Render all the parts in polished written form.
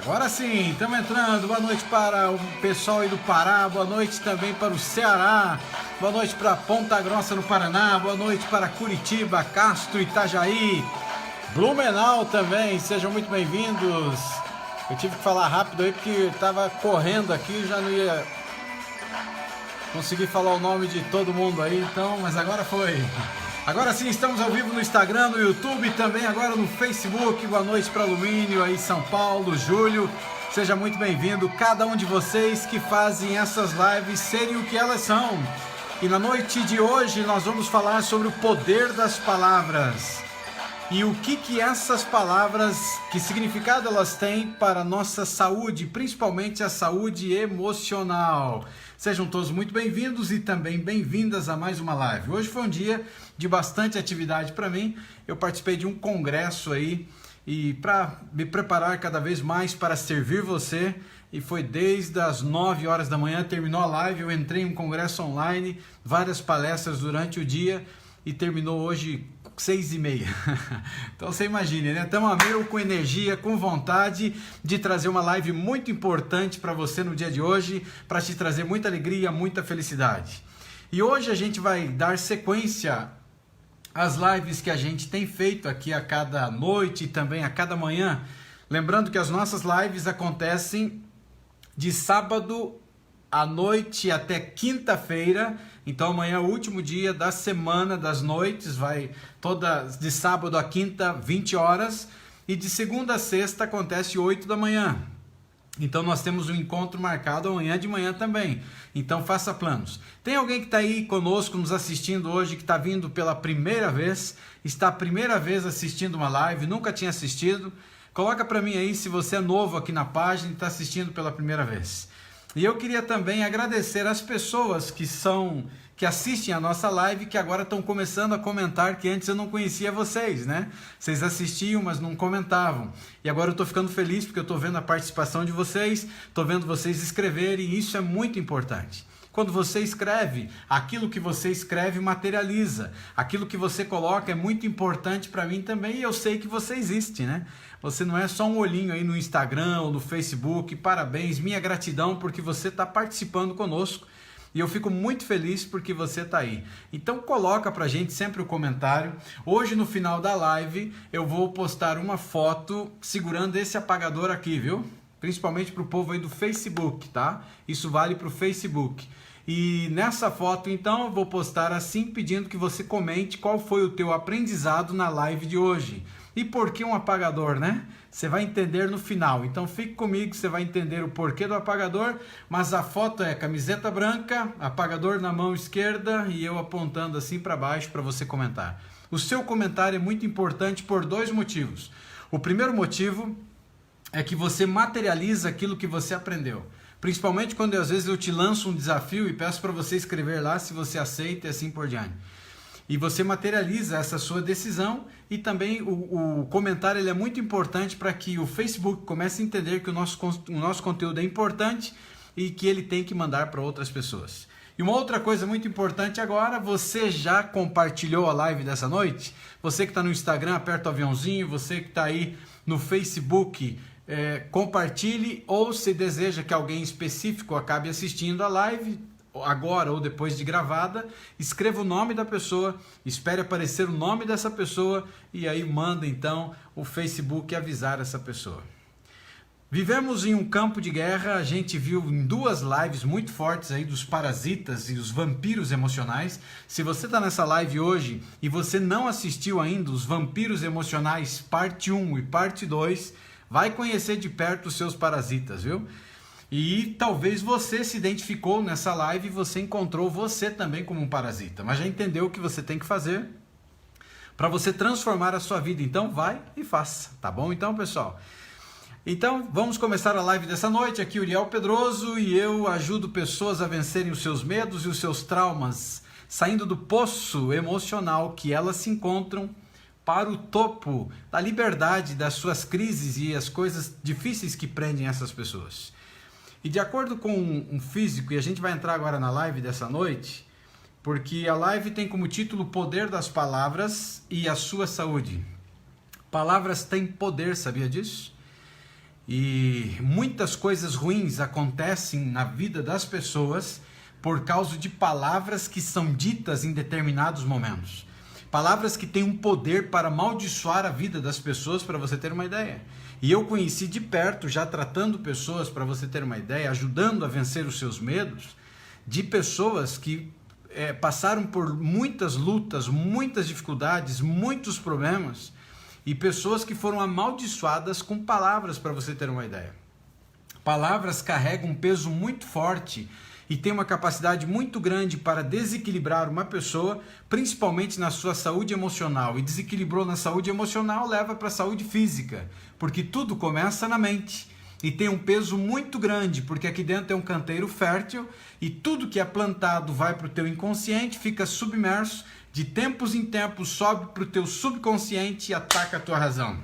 Agora sim, estamos entrando. Boa noite para o pessoal aí do Pará, boa noite também para o Ceará, boa noite para Ponta Grossa no Paraná, boa noite para Curitiba, Castro, Itajaí, Blumenau também, sejam muito bem-vindos. Eu tive que falar rápido aí porque eu estava correndo aqui, já não ia conseguir falar o nome de todo mundo aí, então, mas agora foi. Agora sim, estamos ao vivo no Instagram, no YouTube e também agora no Facebook. Boa noite para Alumínio aí, São Paulo, Júlio. Seja muito bem-vindo, cada um de vocês que fazem essas lives serem o que elas são. E na noite de hoje nós vamos falar sobre o poder das palavras. E o que essas palavras, que significado elas têm para a nossa saúde, principalmente a saúde emocional. Sejam todos muito bem-vindos e também bem-vindas a mais uma live. Hoje foi um dia de bastante atividade para mim. Eu participei de um congresso aí e para me preparar cada vez mais para servir você. E foi desde as 9 horas da manhã, terminou a live, eu entrei em um congresso online, várias palestras durante o dia e terminou hoje 6h30. Então você imagine, né? Estamos a mil, com energia, com vontade de trazer uma live muito importante para você no dia de hoje, para te trazer muita alegria, muita felicidade. E hoje a gente vai dar sequência às lives que a gente tem feito aqui a cada noite e também a cada manhã. Lembrando que as nossas lives acontecem de sábado à noite até quinta-feira. Então amanhã é o último dia da semana das noites, vai todas de sábado a quinta, 20 horas, e de segunda a sexta acontece 8 da manhã. Então nós temos um encontro marcado amanhã de manhã também. Então faça planos. Tem alguém que está aí conosco nos assistindo hoje, que está vindo pela primeira vez, está a primeira vez assistindo uma live, nunca tinha assistido? Coloca para mim aí se você é novo aqui na página e está assistindo pela primeira vez. E eu queria também agradecer as pessoas que assistem a nossa live, que agora estão começando a comentar, que antes eu não conhecia vocês, né? Vocês assistiam, mas não comentavam. E agora eu estou ficando feliz porque eu estou vendo a participação de vocês, estou vendo vocês escreverem, e isso é muito importante. Quando você escreve, aquilo que você escreve materializa. Aquilo que você coloca é muito importante para mim também, e eu sei que você existe, né? Você não é só um olhinho aí no Instagram ou no Facebook. Parabéns, minha gratidão porque você está participando conosco. E eu fico muito feliz porque você está aí. Então coloca pra gente sempre o comentário. Hoje no final da live eu vou postar uma foto segurando esse apagador aqui, viu? Principalmente pro povo aí do Facebook, tá? Isso vale pro Facebook. E nessa foto então eu vou postar assim, pedindo que você comente qual foi o teu aprendizado na live de hoje. E por que um apagador, né? Você vai entender no final. Então fique comigo, você vai entender o porquê do apagador. Mas a foto é camiseta branca, apagador na mão esquerda e eu apontando assim para baixo para você comentar. O seu comentário é muito importante por dois motivos. O primeiro motivo é que você materializa aquilo que você aprendeu. Principalmente quando às vezes eu te lanço um desafio e peço para você escrever lá se você aceita e assim por diante. E você materializa essa sua decisão e também o comentário ele é muito importante para que o Facebook comece a entender que o nosso conteúdo é importante e que ele tem que mandar para outras pessoas. E uma outra coisa muito importante agora, você já compartilhou a live dessa noite? Você que está no Instagram, aperta o aviãozinho, você que está aí no Facebook, compartilhe, ou se deseja que alguém específico acabe assistindo a live, agora ou depois de gravada, escreva o nome da pessoa, espere aparecer o nome dessa pessoa e aí manda então o Facebook avisar essa pessoa. Vivemos em um campo de guerra, a gente viu em duas lives muito fortes aí dos parasitas e os vampiros emocionais. Se você está nessa live hoje e você não assistiu ainda os vampiros emocionais parte 1 e parte 2, vai conhecer de perto os seus parasitas, viu? E talvez você se identificou nessa live e você encontrou você também como um parasita, mas já entendeu o que você tem que fazer para você transformar a sua vida. Então vai e faça, tá bom? Então, pessoal, então vamos começar a live dessa noite. Aqui Uriel Pedroso e eu ajudo pessoas a vencerem os seus medos e os seus traumas, saindo do poço emocional que elas se encontram para o topo da liberdade das suas crises e as coisas difíceis que prendem essas pessoas. E de acordo com um físico, e a gente vai entrar agora na live dessa noite, porque a live tem como título o poder das palavras e a sua saúde. Palavras têm poder, sabia disso? E muitas coisas ruins acontecem na vida das pessoas por causa de palavras que são ditas em determinados momentos. Palavras que têm um poder para amaldiçoar a vida das pessoas, para você ter uma ideia. E eu conheci de perto, já tratando pessoas, para você ter uma ideia, ajudando a vencer os seus medos, de pessoas que passaram por muitas lutas, muitas dificuldades, muitos problemas, e pessoas que foram amaldiçoadas com palavras, para você ter uma ideia. Palavras carregam um peso muito forte e tem uma capacidade muito grande para desequilibrar uma pessoa, principalmente na sua saúde emocional. E desequilibrou na saúde emocional, leva para a saúde física, porque tudo começa na mente. E tem um peso muito grande, porque aqui dentro é um canteiro fértil e tudo que é plantado vai para o teu inconsciente, fica submerso, de tempos em tempos sobe para o teu subconsciente e ataca a tua razão.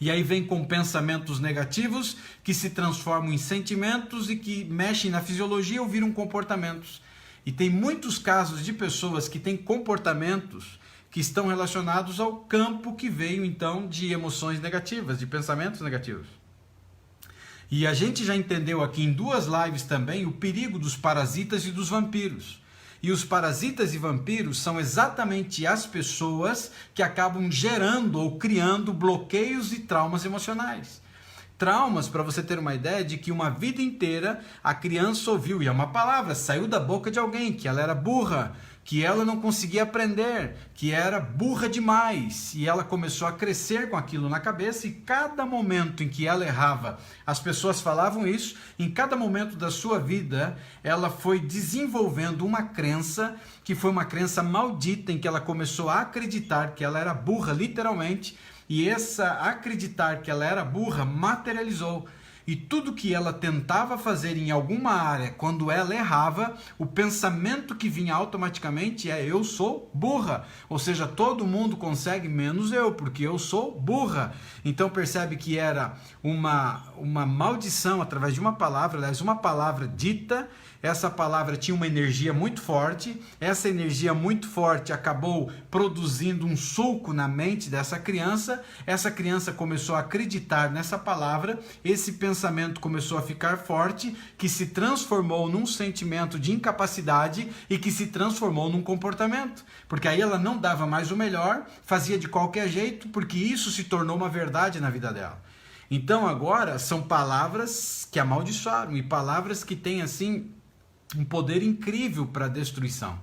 E aí vem com pensamentos negativos que se transformam em sentimentos e que mexem na fisiologia ou viram comportamentos. E tem muitos casos de pessoas que têm comportamentos que estão relacionados ao campo que veio então de emoções negativas, de pensamentos negativos. E a gente já entendeu aqui em 2 lives também o perigo dos parasitas e dos vampiros. E os parasitas e vampiros são exatamente as pessoas que acabam gerando ou criando bloqueios e traumas emocionais. Traumas, para você ter uma ideia, de que uma vida inteira a criança ouviu, e é uma palavra, saiu da boca de alguém, que ela era burra, que ela não conseguia aprender, que era burra demais, e ela começou a crescer com aquilo na cabeça, e cada momento em que ela errava, as pessoas falavam isso, em cada momento da sua vida, ela foi desenvolvendo uma crença, que foi uma crença maldita, em que ela começou a acreditar que ela era burra, literalmente, e essa acreditar que ela era burra materializou. E tudo que ela tentava fazer em alguma área, quando ela errava, o pensamento que vinha automaticamente é: eu sou burra. Ou seja, todo mundo consegue menos eu, porque eu sou burra. Então percebe que era uma maldição através de uma palavra, aliás, uma palavra dita. Essa palavra tinha uma energia muito forte, essa energia muito forte acabou produzindo um sulco na mente dessa criança, essa criança começou a acreditar nessa palavra, esse pensamento começou a ficar forte, que se transformou num sentimento de incapacidade e que se transformou num comportamento, porque aí ela não dava mais o melhor, fazia de qualquer jeito, porque isso se tornou uma verdade na vida dela. Então agora são palavras que amaldiçoaram e palavras que têm assim um poder incrível para a destruição.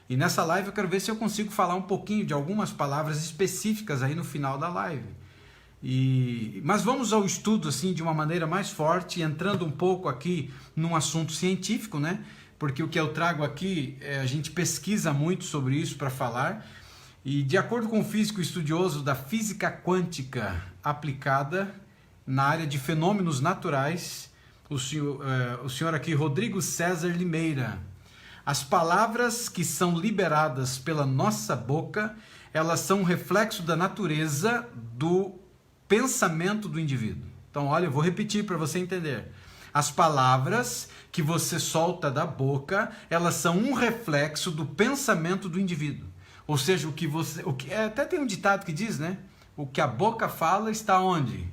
E nessa live eu quero ver se eu consigo falar um pouquinho de algumas palavras específicas aí no final da live. Mas vamos ao estudo assim de uma maneira mais forte, entrando um pouco aqui num assunto científico, né? Porque o que eu trago aqui, a gente pesquisa muito sobre isso para falar. E de acordo com o físico estudioso da física quântica aplicada na área de fenômenos naturais, o senhor aqui, Rodrigo César Limeira, as palavras que são liberadas pela nossa boca, elas são um reflexo da natureza do pensamento do indivíduo. Então, olha, eu vou repetir para você entender. As palavras que você solta da boca, elas são um reflexo do pensamento do indivíduo. Ou seja, até tem um ditado que diz, né? O que a boca fala está onde?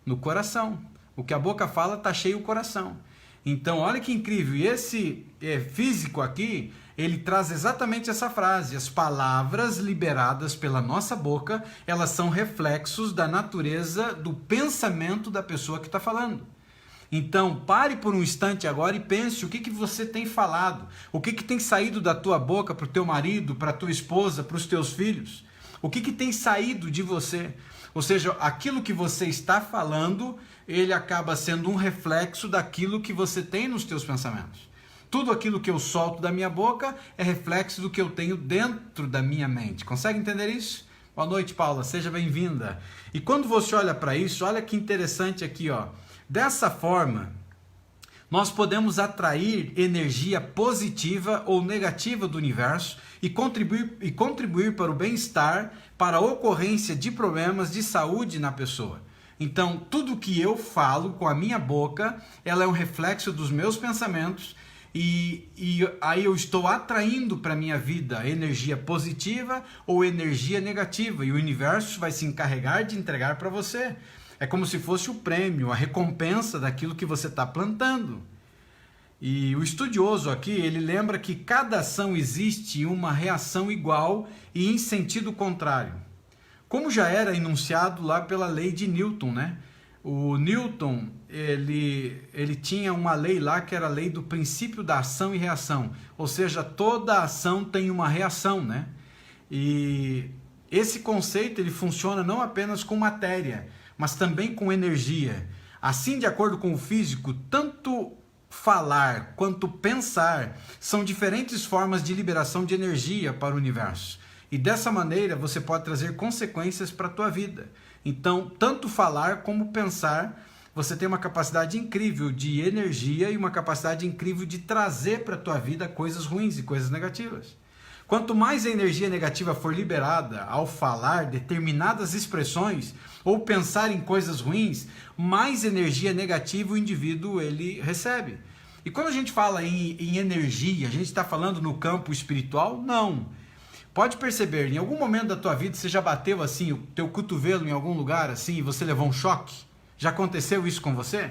No coração. O que a boca fala está cheio o coração. Então, olha que incrível. E esse físico aqui, ele traz exatamente essa frase. As palavras liberadas pela nossa boca, elas são reflexos da natureza do pensamento da pessoa que está falando. Então, pare por um instante agora e pense o que você tem falado. O que tem saído da tua boca para o teu marido, para a tua esposa, para os teus filhos. O que tem saído de você. Ou seja, aquilo que você está falando, ele acaba sendo um reflexo daquilo que você tem nos teus pensamentos. Tudo aquilo que eu solto da minha boca é reflexo do que eu tenho dentro da minha mente. Consegue entender isso? Boa noite, Paula, seja bem-vinda. E quando você olha para isso, olha que interessante aqui, ó. Dessa forma, nós podemos atrair energia positiva ou negativa do universo e contribuir para o bem-estar, para a ocorrência de problemas de saúde na pessoa. Então, tudo que eu falo com a minha boca, ela é um reflexo dos meus pensamentos e aí eu estou atraindo para a minha vida energia positiva ou energia negativa e o universo vai se encarregar de entregar para você. É como se fosse o prêmio, a recompensa daquilo que você está plantando. E o estudioso aqui, ele lembra que cada ação existe uma reação igual e em sentido contrário. Como já era enunciado lá pela lei de Newton, né? O Newton, ele tinha uma lei lá que era a lei do princípio da ação e reação. Ou seja, toda ação tem uma reação, né? E esse conceito, ele funciona não apenas com matéria, mas também com energia. Assim, de acordo com o físico, tanto falar quanto pensar são diferentes formas de liberação de energia para o universo. E dessa maneira você pode trazer consequências para a tua vida. Então, tanto falar como pensar, você tem uma capacidade incrível de energia e uma capacidade incrível de trazer para a tua vida coisas ruins e coisas negativas. Quanto mais a energia negativa for liberada ao falar determinadas expressões ou pensar em coisas ruins, mais energia negativa o indivíduo ele recebe. E quando a gente fala em energia, a gente está falando no campo espiritual? Não. Pode perceber, em algum momento da tua vida você já bateu assim o teu cotovelo em algum lugar assim e você levou um choque? Já aconteceu isso com você?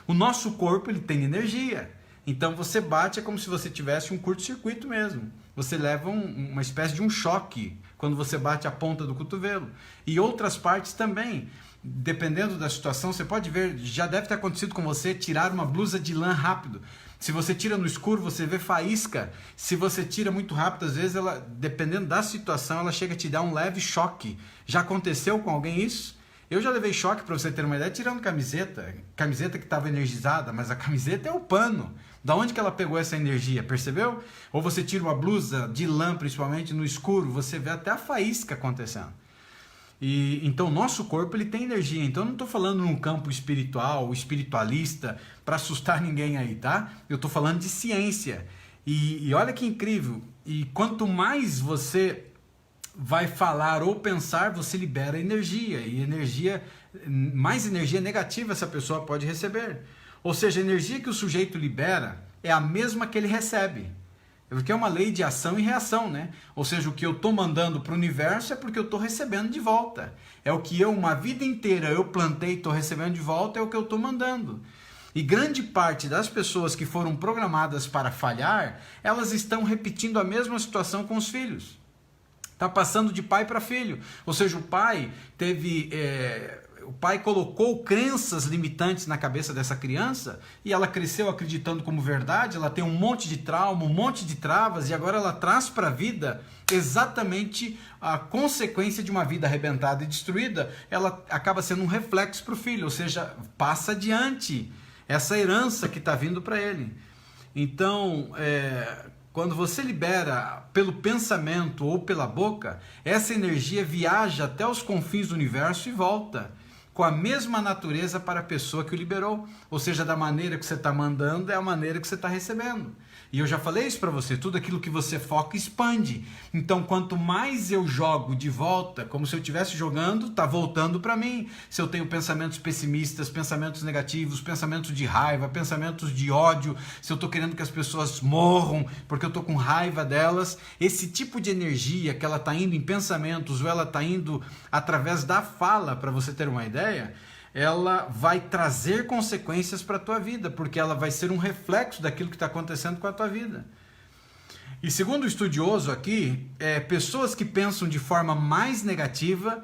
O nosso corpo ele tem energia. Então você bate, é como se você tivesse um curto-circuito mesmo. Você leva uma espécie de um choque quando você bate a ponta do cotovelo. E outras partes também. Dependendo da situação, você pode ver, já deve ter acontecido com você, tirar uma blusa de lã rápido. Se você tira no escuro, você vê faísca. Se você tira muito rápido, às vezes, ela, dependendo da situação, ela chega a te dar um leve choque. Já aconteceu com alguém isso? Eu já levei choque, para você ter uma ideia, tirando camiseta que estava energizada, mas a camiseta é o pano. Da onde que ela pegou essa energia, percebeu? Ou você tira uma blusa de lã, principalmente no escuro, você vê até a faísca acontecendo. E então o nosso corpo ele tem energia. Então eu não estou falando num campo espiritual, espiritualista, para assustar ninguém aí, tá? Eu estou falando de ciência. E olha que incrível. E quanto mais você vai falar ou pensar, você libera energia. E mais energia negativa essa pessoa pode receber. Ou seja, a energia que o sujeito libera é a mesma que ele recebe. Porque é uma lei de ação e reação, né? Ou seja, o que eu estou mandando para o universo é porque eu estou recebendo de volta. É o que eu, uma vida inteira, eu plantei e estou recebendo de volta, é o que eu estou mandando. E grande parte das pessoas que foram programadas para falhar, elas estão repetindo a mesma situação com os filhos. Está passando de pai para filho. Ou seja, o pai colocou crenças limitantes na cabeça dessa criança e ela cresceu acreditando como verdade, ela tem um monte de trauma, um monte de travas e agora ela traz para a vida exatamente a consequência de uma vida arrebentada e destruída, ela acaba sendo um reflexo para o filho, ou seja, passa adiante essa herança que está vindo para ele. Então, quando você libera pelo pensamento ou pela boca, essa energia viaja até os confins do universo e volta com a mesma natureza para a pessoa que o liberou. Ou seja, da maneira que você está mandando é a maneira que você está recebendo. E eu já falei isso para você, tudo aquilo que você foca expande. Então, quanto mais eu jogo de volta, como se eu estivesse jogando, está voltando para mim. Se eu tenho pensamentos pessimistas, pensamentos negativos, pensamentos de raiva, pensamentos de ódio, se eu estou querendo que as pessoas morram porque eu estou com raiva delas, esse tipo de energia que ela está indo em pensamentos ou ela está indo através da fala, para você ter uma ideia, ela vai trazer consequências para a tua vida, porque ela vai ser um reflexo daquilo que está acontecendo com a tua vida. E segundo o estudioso aqui, pessoas que pensam de forma mais negativa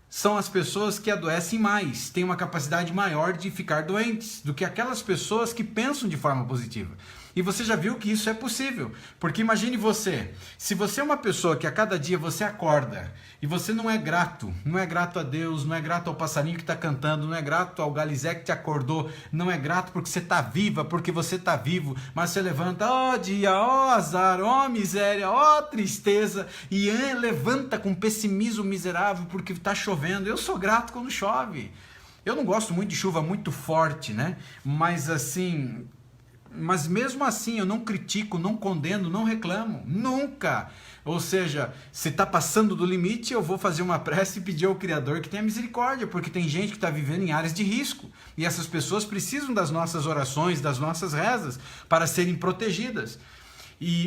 são as pessoas que adoecem mais, têm uma capacidade maior de ficar doentes do que aquelas pessoas que pensam de forma positiva. E você já viu que isso é possível, porque imagine você, se você é uma pessoa que a cada dia você acorda e você não é grato a Deus, não é grato ao passarinho que está cantando, não é grato ao galizé que te acordou, não é grato porque você está viva, porque você está vivo, mas você levanta, ó dia, ó azar, ó miséria, ó tristeza, e levanta com pessimismo miserável porque está chovendo. Eu sou grato quando chove. Eu não gosto muito de chuva muito forte, né? Mas mesmo assim eu não critico, não condeno, não reclamo, nunca. Ou seja, se está passando do limite, eu vou fazer uma prece e pedir ao Criador que tenha misericórdia, porque tem gente que está vivendo em áreas de risco e essas pessoas precisam das nossas orações, das nossas rezas para serem protegidas.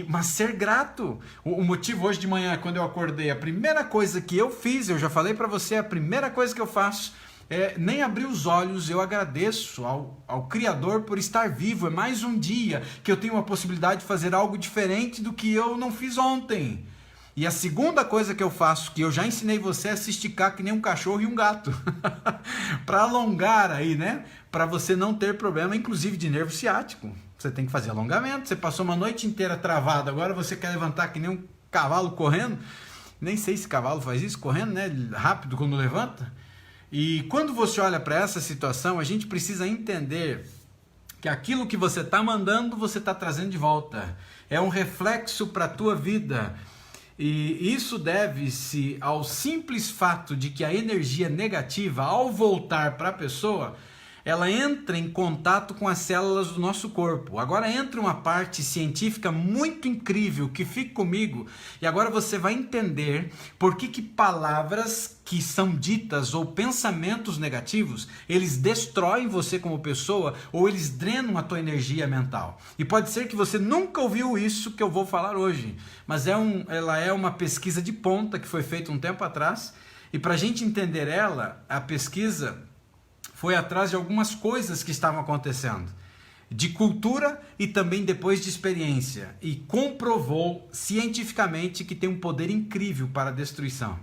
Mas ser grato, o motivo hoje de manhã, quando eu acordei, a primeira coisa que eu fiz, eu já falei para você, a primeira coisa que eu faço nem abrir os olhos, eu agradeço ao Criador por estar vivo. É mais um dia que eu tenho a possibilidade de fazer algo diferente do que eu não fiz ontem. E a segunda coisa que eu faço, que eu já ensinei você, é se esticar que nem um cachorro e um gato. Para alongar aí, né? Para você não ter problema, inclusive de nervo ciático. Você tem que fazer alongamento. Você passou uma noite inteira travado, agora você quer levantar que nem um cavalo correndo. Nem sei se cavalo faz isso, correndo, né? Rápido quando levanta. E quando você olha para essa situação, a gente precisa entender que aquilo que você está mandando, você está trazendo de volta. É um reflexo para a tua vida. E isso deve-se ao simples fato de que a energia negativa, ao voltar para a pessoa, ela entra em contato com as células do nosso corpo. Agora entra uma parte científica muito incrível, que fique comigo, e agora você vai entender por que palavras que são ditas ou pensamentos negativos, eles destroem você como pessoa ou eles drenam a tua energia mental. E pode ser que você nunca ouviu isso que eu vou falar hoje, mas ela é uma pesquisa de ponta que foi feita um tempo atrás, e para a gente entender ela, a pesquisa foi atrás de algumas coisas que estavam acontecendo, de cultura e também depois de experiência, e comprovou cientificamente que tem um poder incrível para a destruição.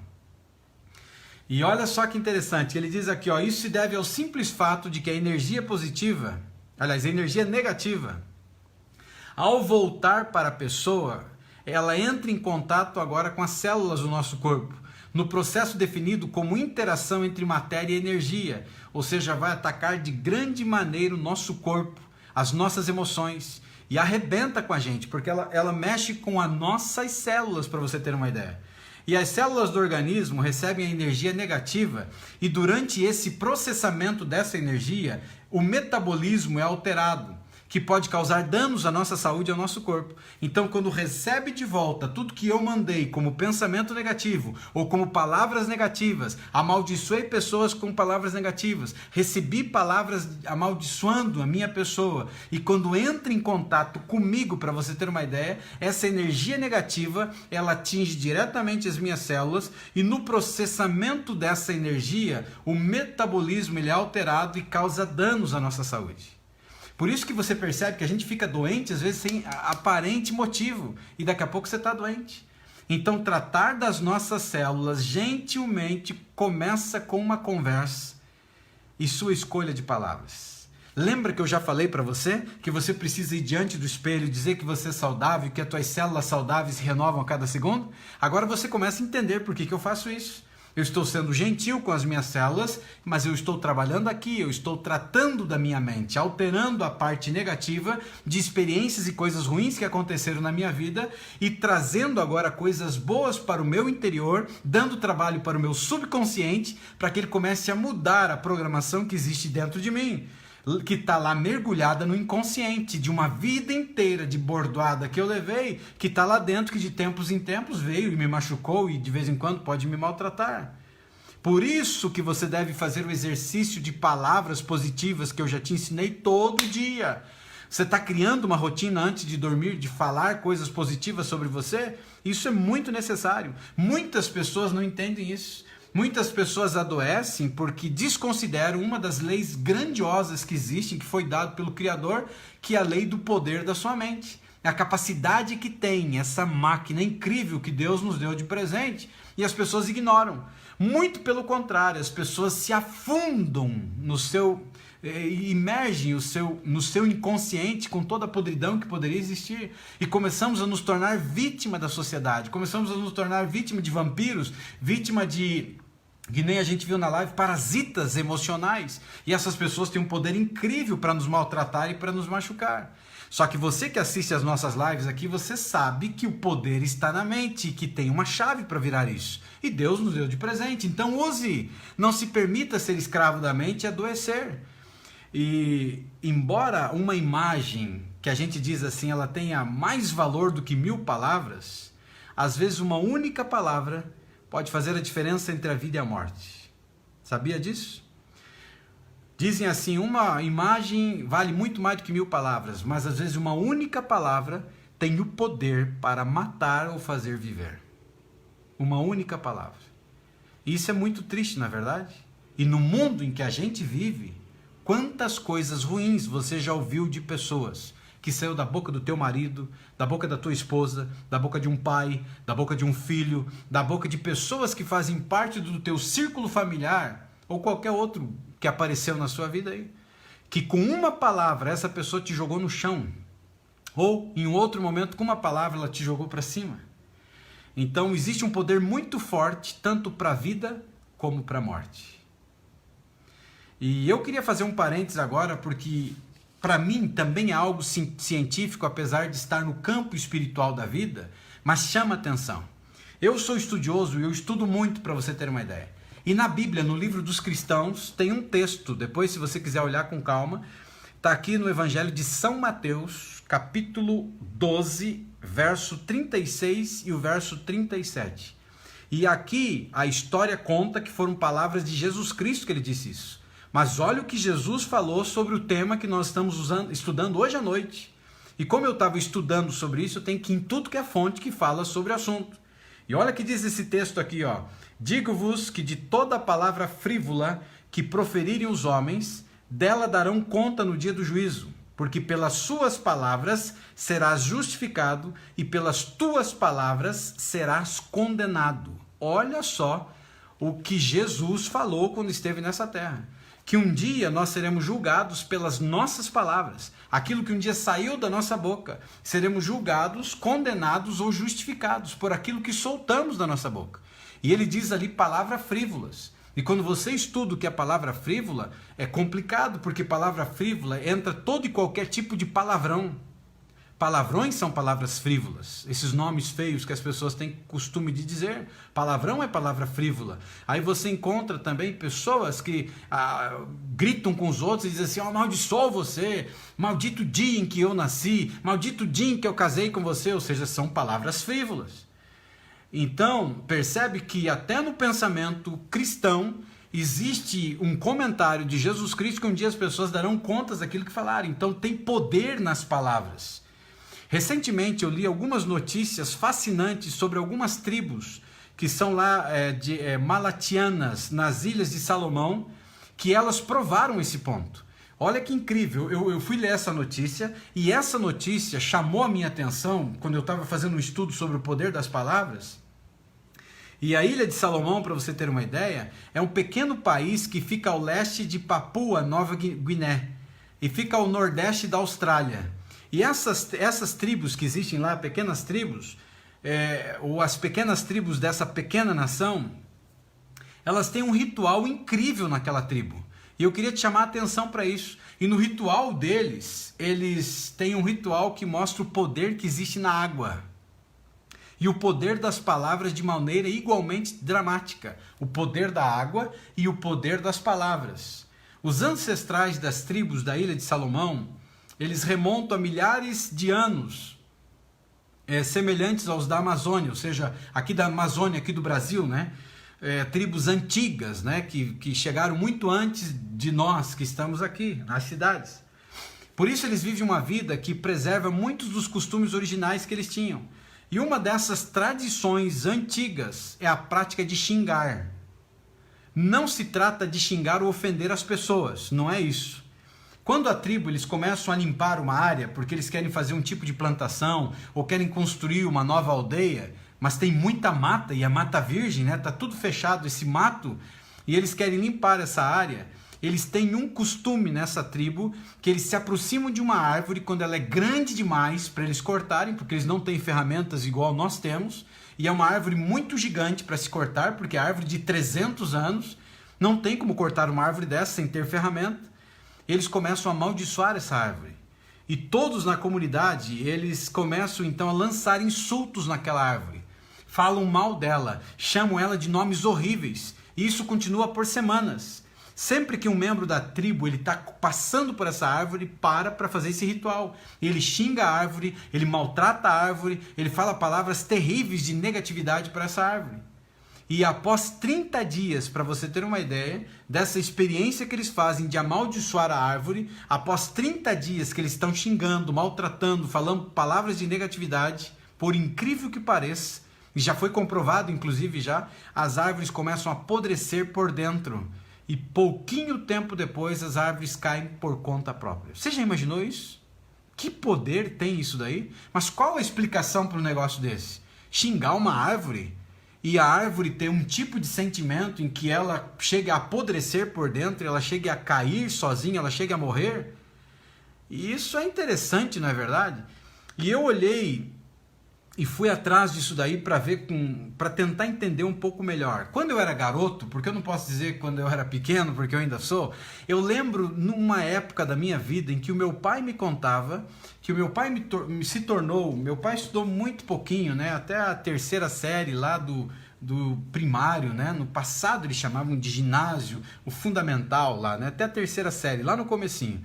E olha só que interessante, ele diz aqui, ó, isso se deve ao simples fato de que a energia positiva, aliás, a energia negativa, ao voltar para a pessoa, ela entra em contato agora com as células do nosso corpo, no processo definido como interação entre matéria e energia, ou seja, vai atacar de grande maneira o nosso corpo, as nossas emoções, e arrebenta com a gente, porque ela mexe com as nossas células, para você ter uma ideia. E as células do organismo recebem a energia negativa, e durante esse processamento dessa energia, o metabolismo é alterado, que pode causar danos à nossa saúde e ao nosso corpo. Então, quando recebe de volta tudo que eu mandei como pensamento negativo ou como palavras negativas, amaldiçoei pessoas com palavras negativas, recebi palavras amaldiçoando a minha pessoa, e quando entra em contato comigo, para você ter uma ideia, essa energia negativa, ela atinge diretamente as minhas células, e no processamento dessa energia, o metabolismo ele é alterado e causa danos à nossa saúde. Por isso que você percebe que a gente fica doente, às vezes sem aparente motivo, e daqui a pouco você está doente. Então, tratar das nossas células gentilmente começa com uma conversa e sua escolha de palavras. Lembra que eu já falei para você que você precisa ir diante do espelho e dizer que você é saudável e que as tuas células saudáveis se renovam a cada segundo? Agora você começa a entender por que eu faço isso. Eu estou sendo gentil com as minhas células, mas eu estou trabalhando aqui, eu estou tratando da minha mente, alterando a parte negativa de experiências e coisas ruins que aconteceram na minha vida e trazendo agora coisas boas para o meu interior, dando trabalho para o meu subconsciente, para que ele comece a mudar a programação que existe dentro de mim, que está lá mergulhada no inconsciente de uma vida inteira de bordoada que eu levei, que está lá dentro, que de tempos em tempos veio e me machucou e de vez em quando pode me maltratar. Por isso que você deve fazer o exercício de palavras positivas que eu já te ensinei todo dia. Você está criando uma rotina antes de dormir de falar coisas positivas sobre você? Isso é muito necessário. Muitas pessoas não entendem isso. Muitas pessoas adoecem porque desconsideram uma das leis grandiosas que existem, que foi dado pelo Criador, que é a lei do poder da sua mente. A capacidade que tem essa máquina incrível que Deus nos deu de presente, e as pessoas ignoram. Muito pelo contrário, as pessoas se afundam imergem no seu inconsciente com toda a podridão que poderia existir, e começamos a nos tornar vítima da sociedade, começamos a nos tornar vítima de vampiros, vítima de, que nem a gente viu na live, parasitas emocionais, e essas pessoas têm um poder incrível para nos maltratar e para nos machucar. Só que você que assiste as nossas lives aqui, você sabe que o poder está na mente, que tem uma chave para virar isso. E Deus nos deu de presente, então use. Não se permita ser escravo da mente e adoecer. E embora uma imagem, que a gente diz assim, ela tenha mais valor do que 1000 palavras, às vezes uma única palavra pode fazer a diferença entre a vida e a morte. Sabia disso? Dizem assim, uma imagem vale muito mais do que 1000 palavras, mas às vezes uma única palavra tem o poder para matar ou fazer viver. Uma única palavra. E isso é muito triste, na verdade. E no mundo em que a gente vive, quantas coisas ruins você já ouviu de pessoas que saiu da boca do teu marido, da boca da tua esposa, da boca de um pai, da boca de um filho, da boca de pessoas que fazem parte do teu círculo familiar ou qualquer outro que apareceu na sua vida aí, que com uma palavra essa pessoa te jogou no chão, ou em outro momento com uma palavra ela te jogou para cima. Então existe um poder muito forte tanto para a vida como para a morte. E eu queria fazer um parênteses agora, porque para mim também é algo científico, apesar de estar no campo espiritual da vida, mas chama atenção. Eu sou estudioso e eu estudo muito, para você ter uma ideia. E na Bíblia, no livro dos cristãos, tem um texto, depois se você quiser olhar com calma, está aqui no Evangelho de São Mateus, capítulo 12, verso 36 e o verso 37. E aqui a história conta que foram palavras de Jesus Cristo que ele disse isso. Mas olha o que Jesus falou sobre o tema que nós estamos estudando hoje à noite. E como eu estava estudando sobre isso, eu tenho que ir em tudo que é fonte que fala sobre o assunto. E olha o que diz esse texto aqui, ó. Digo-vos que de toda palavra frívola que proferirem os homens, dela darão conta no dia do juízo. Porque pelas suas palavras serás justificado e pelas tuas palavras serás condenado. Olha só o que Jesus falou quando esteve nessa terra. Que um dia nós seremos julgados pelas nossas palavras. Aquilo que um dia saiu da nossa boca. Seremos julgados, condenados ou justificados por aquilo que soltamos da nossa boca. E ele diz ali palavras frívolas. E quando você estuda o que é palavra frívola, é complicado, porque palavra frívola entra todo e qualquer tipo de palavrão. Palavrões são palavras frívolas, esses nomes feios que as pessoas têm costume de dizer. Palavrão é palavra frívola. Aí você encontra também pessoas que gritam com os outros e dizem assim: amaldiçoa você, maldito dia em que eu nasci, maldito dia em que eu casei com você, ou seja, são palavras frívolas. Então, percebe que até no pensamento cristão existe um comentário de Jesus Cristo que um dia as pessoas darão contas daquilo que falaram. Então tem poder nas palavras. Recentemente eu li algumas notícias fascinantes sobre algumas tribos que são lá malatianas, nas Ilhas de Salomão, que elas provaram esse ponto. Olha que incrível, eu fui ler essa notícia e essa notícia chamou a minha atenção quando eu estava fazendo um estudo sobre o poder das palavras. E a Ilha de Salomão, para você ter uma ideia, é um pequeno país que fica ao leste de Papua Nova Guiné e fica ao nordeste da Austrália. E essas tribos que existem lá, pequenas tribos, ou as pequenas tribos dessa pequena nação, elas têm um ritual incrível naquela tribo. E eu queria te chamar a atenção para isso. E no ritual deles, eles têm um ritual que mostra o poder que existe na água. E o poder das palavras de maneira igualmente dramática. O poder da água e o poder das palavras. Os ancestrais das tribos da Ilha de Salomão, eles remontam a milhares de anos, semelhantes aos da Amazônia, ou seja, aqui da Amazônia, aqui do Brasil, né? Tribos antigas, né? Que chegaram muito antes de nós que estamos aqui, nas cidades. Por isso eles vivem uma vida que preserva muitos dos costumes originais que eles tinham. E uma dessas tradições antigas é a prática de xingar. Não se trata de xingar ou ofender as pessoas, não é isso. Quando a tribo eles começam a limpar uma área, porque eles querem fazer um tipo de plantação, ou querem construir uma nova aldeia, mas tem muita mata, e a mata virgem, né? Tá tudo fechado esse mato, e eles querem limpar essa área, eles têm um costume nessa tribo, que eles se aproximam de uma árvore quando ela é grande demais para eles cortarem, porque eles não têm ferramentas igual nós temos, e é uma árvore muito gigante para se cortar, porque é árvore de 300 anos, não tem como cortar uma árvore dessa sem ter ferramenta. Eles começam a amaldiçoar essa árvore. E todos na comunidade, eles começam então a lançar insultos naquela árvore. Falam mal dela, chamam ela de nomes horríveis. E isso continua por semanas. Sempre que um membro da tribo está passando por essa árvore, para fazer esse ritual. Ele xinga a árvore, ele maltrata a árvore, ele fala palavras terríveis de negatividade para essa árvore. E após 30 dias, para você ter uma ideia dessa experiência que eles fazem de amaldiçoar a árvore, após 30 dias que eles estão xingando, maltratando, falando palavras de negatividade, por incrível que pareça, e já foi comprovado inclusive já, as árvores começam a apodrecer por dentro. e pouquinho tempo depois as árvores caem por conta própria. Você já imaginou isso? Que poder tem isso daí? Mas qual a explicação para um negócio desse? Xingar uma árvore e a árvore ter um tipo de sentimento em que ela chega a apodrecer por dentro, ela chega a cair sozinha, ela chega a morrer? E isso é interessante, não é verdade? E eu olhei e fui atrás disso daí para tentar entender um pouco melhor. Quando eu era garoto, porque eu não posso dizer quando eu era pequeno, porque eu ainda sou, eu lembro numa época da minha vida em que o meu pai me contava que o meu pai meu pai estudou muito pouquinho, né, até a terceira série lá do primário, né, no passado eles chamavam de ginásio, o fundamental lá, né, até a terceira série, lá no comecinho.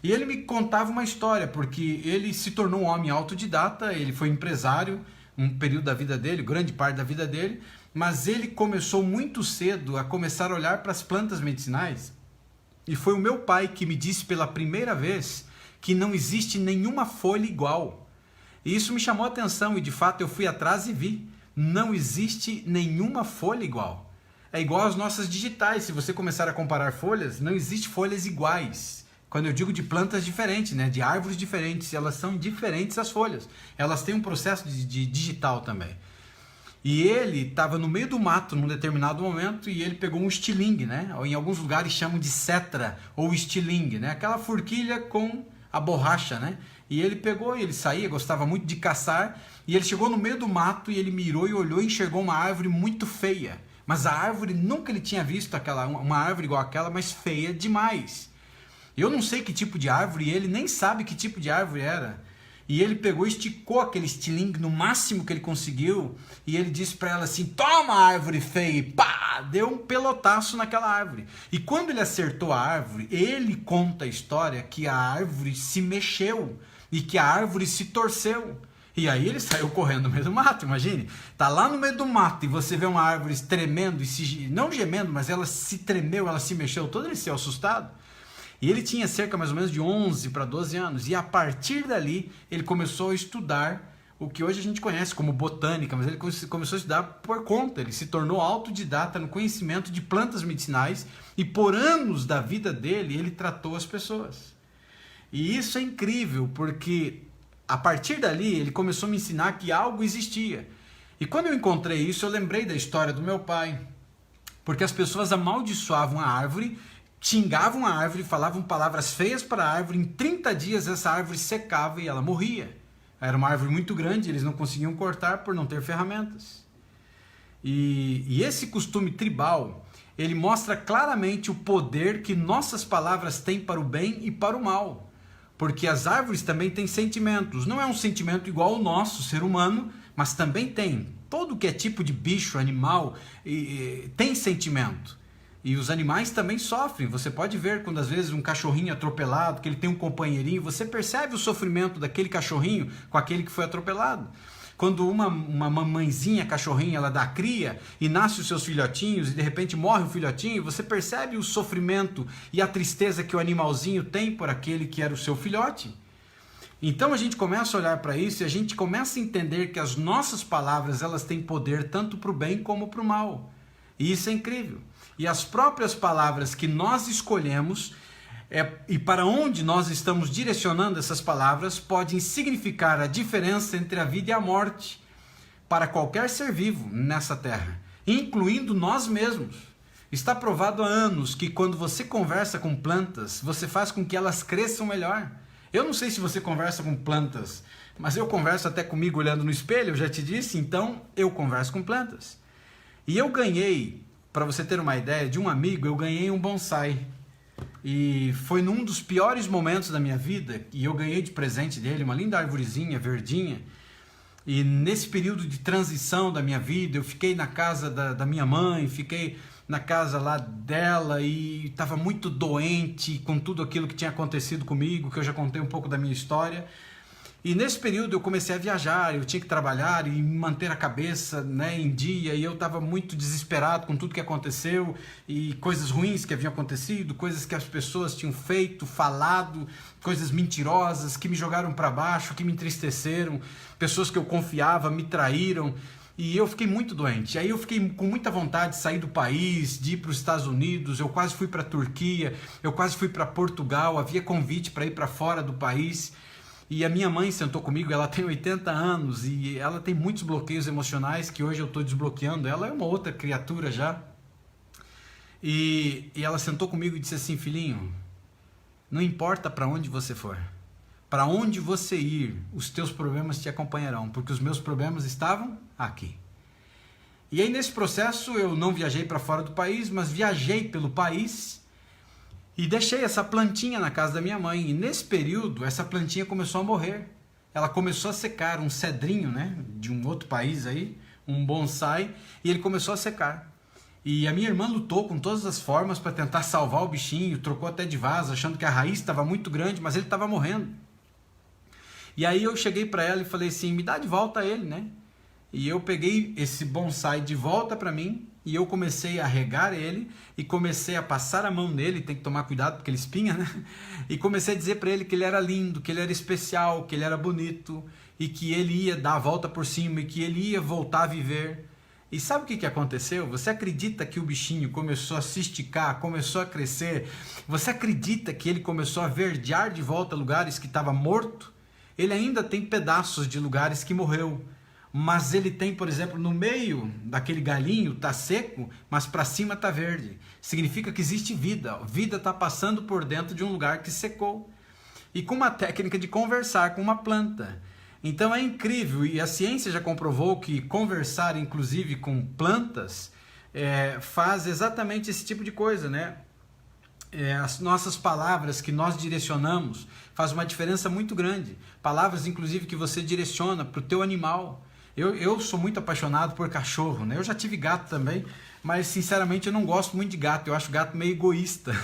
E ele me contava uma história, porque ele se tornou um homem autodidata, ele foi empresário, um período da vida dele, grande parte da vida dele, mas ele começou muito cedo a começar a olhar para as plantas medicinais, e foi o meu pai que me disse pela primeira vez que não existe nenhuma folha igual. E isso me chamou a atenção, e de fato eu fui atrás e vi, não existe nenhuma folha igual. É igual às nossas digitais, se você começar a comparar folhas, não existe folhas iguais. Quando eu digo de plantas diferentes, né, de árvores diferentes, elas são diferentes as folhas. Elas têm um processo de digital também. E ele estava no meio do mato num determinado momento e ele pegou um estilingue, né? Ou em alguns lugares chamam de cetra ou estilingue, né? Aquela forquilha com a borracha, né? E ele pegou, ele saía, gostava muito de caçar, e ele chegou no meio do mato e ele mirou e olhou e enxergou uma árvore muito feia. Mas a árvore, nunca ele tinha visto uma árvore igual aquela, mas feia demais. Eu não sei que tipo de árvore, ele nem sabe que tipo de árvore era. E ele pegou, esticou aquele estilingue no máximo que ele conseguiu, e ele disse para ela assim: toma, árvore feia, e pá, deu um pelotaço naquela árvore. E quando ele acertou a árvore, ele conta a história que a árvore se mexeu e que a árvore se torceu. E aí ele saiu correndo no meio do mato, imagine. Tá lá no meio do mato e você vê uma árvore tremendo, não gemendo, mas ela se tremeu, ela se mexeu, todo ele saiu assustado. E ele tinha cerca mais ou menos de 11 para 12 anos. E a partir dali, ele começou a estudar o que hoje a gente conhece como botânica, mas ele começou a estudar por conta. Ele se tornou autodidata no conhecimento de plantas medicinais e por anos da vida dele, ele tratou as pessoas. E isso é incrível, porque a partir dali, ele começou a me ensinar que algo existia. E quando eu encontrei isso, eu lembrei da história do meu pai. Porque as pessoas amaldiçoavam a árvore, xingavam a árvore, falavam palavras feias para a árvore, em 30 dias essa árvore secava e ela morria. Era uma árvore muito grande, eles não conseguiam cortar por não ter ferramentas. E esse costume tribal, ele mostra claramente o poder que nossas palavras têm para o bem e para o mal. Porque as árvores também têm sentimentos. Não é um sentimento igual ao nosso, ser humano, mas também tem. Todo que é tipo de bicho, animal, tem sentimento. E os animais também sofrem. Você pode ver quando às vezes um cachorrinho é atropelado, que ele tem um companheirinho, você percebe o sofrimento daquele cachorrinho com aquele que foi atropelado. Quando uma mamãezinha cachorrinha, ela dá cria e nasce os seus filhotinhos e de repente morre o filhotinho, você percebe o sofrimento e a tristeza que o animalzinho tem por aquele que era o seu filhote. Então a gente começa a olhar para isso e a gente começa a entender que as nossas palavras, elas têm poder tanto para o bem como para o mal. E isso é incrível. E as próprias palavras que nós escolhemos e para onde nós estamos direcionando essas palavras podem significar a diferença entre a vida e a morte para qualquer ser vivo nessa terra, incluindo nós mesmos. Está provado há anos que quando você conversa com plantas, você faz com que elas cresçam melhor. Eu não sei se você conversa com plantas, mas eu converso até comigo olhando no espelho, eu já te disse, então eu converso com plantas. E eu ganhei, para você ter uma ideia, de um amigo, eu ganhei um bonsai. E foi num dos piores momentos da minha vida, e eu ganhei de presente dele uma linda arvorezinha, verdinha. E nesse período de transição da minha vida, eu fiquei na casa da minha mãe, fiquei na casa lá dela e estava muito doente com tudo aquilo que tinha acontecido comigo, que eu já contei um pouco da minha história. E nesse período eu comecei a viajar, eu tinha que trabalhar e manter a cabeça, né, em dia, e eu estava muito desesperado com tudo que aconteceu e coisas ruins que haviam acontecido, coisas que as pessoas tinham feito, falado, coisas mentirosas que me jogaram para baixo, que me entristeceram, pessoas que eu confiava me traíram. E eu fiquei muito doente. Aí eu fiquei com muita vontade de sair do país, de ir para os Estados Unidos. Eu quase fui para a Turquia, eu quase fui para Portugal. Havia convite para ir para fora do país. E a minha mãe sentou comigo, ela tem 80 anos e ela tem muitos bloqueios emocionais que hoje eu estou desbloqueando. Ela é uma outra criatura já. E ela sentou comigo e disse assim: filhinho, não importa para onde você for, para onde você ir, os teus problemas te acompanharão, porque os meus problemas estavam aqui. E aí nesse processo eu não viajei para fora do país, mas viajei pelo país e deixei essa plantinha na casa da minha mãe. E nesse período essa plantinha começou a morrer. Ela começou a secar, um cedrinho, né, de um outro país aí, um bonsai, e ele começou a secar. E a minha irmã lutou com todas as formas para tentar salvar o bichinho, trocou até de vaso, achando que a raiz estava muito grande, mas ele estava morrendo. E aí eu cheguei para ela e falei assim: me dá de volta ele, né? E eu peguei esse bonsai de volta para mim e eu comecei a regar ele e comecei a passar a mão nele, tem que tomar cuidado porque ele espinha, né? E comecei a dizer para ele que ele era lindo, que ele era especial, que ele era bonito e que ele ia dar a volta por cima e que ele ia voltar a viver. E sabe o que aconteceu? Você acredita que o bichinho começou a se esticar, começou a crescer? Você acredita que ele começou a verdear de volta lugares que estava morto? Ele ainda tem pedaços de lugares que morreu, mas ele tem, por exemplo, no meio daquele galinho tá seco, mas para cima tá verde. Significa que existe vida. A vida está passando por dentro de um lugar que secou. E com uma técnica de conversar com uma planta. Então é incrível, e a ciência já comprovou que conversar, inclusive com plantas, faz exatamente esse tipo de coisa, né? As nossas palavras que nós direcionamos faz uma diferença muito grande. Palavras, inclusive, que você direciona para o teu animal. Eu sou muito apaixonado por cachorro, né? Eu já tive gato também, mas sinceramente eu não gosto muito de gato. Eu acho gato meio egoísta,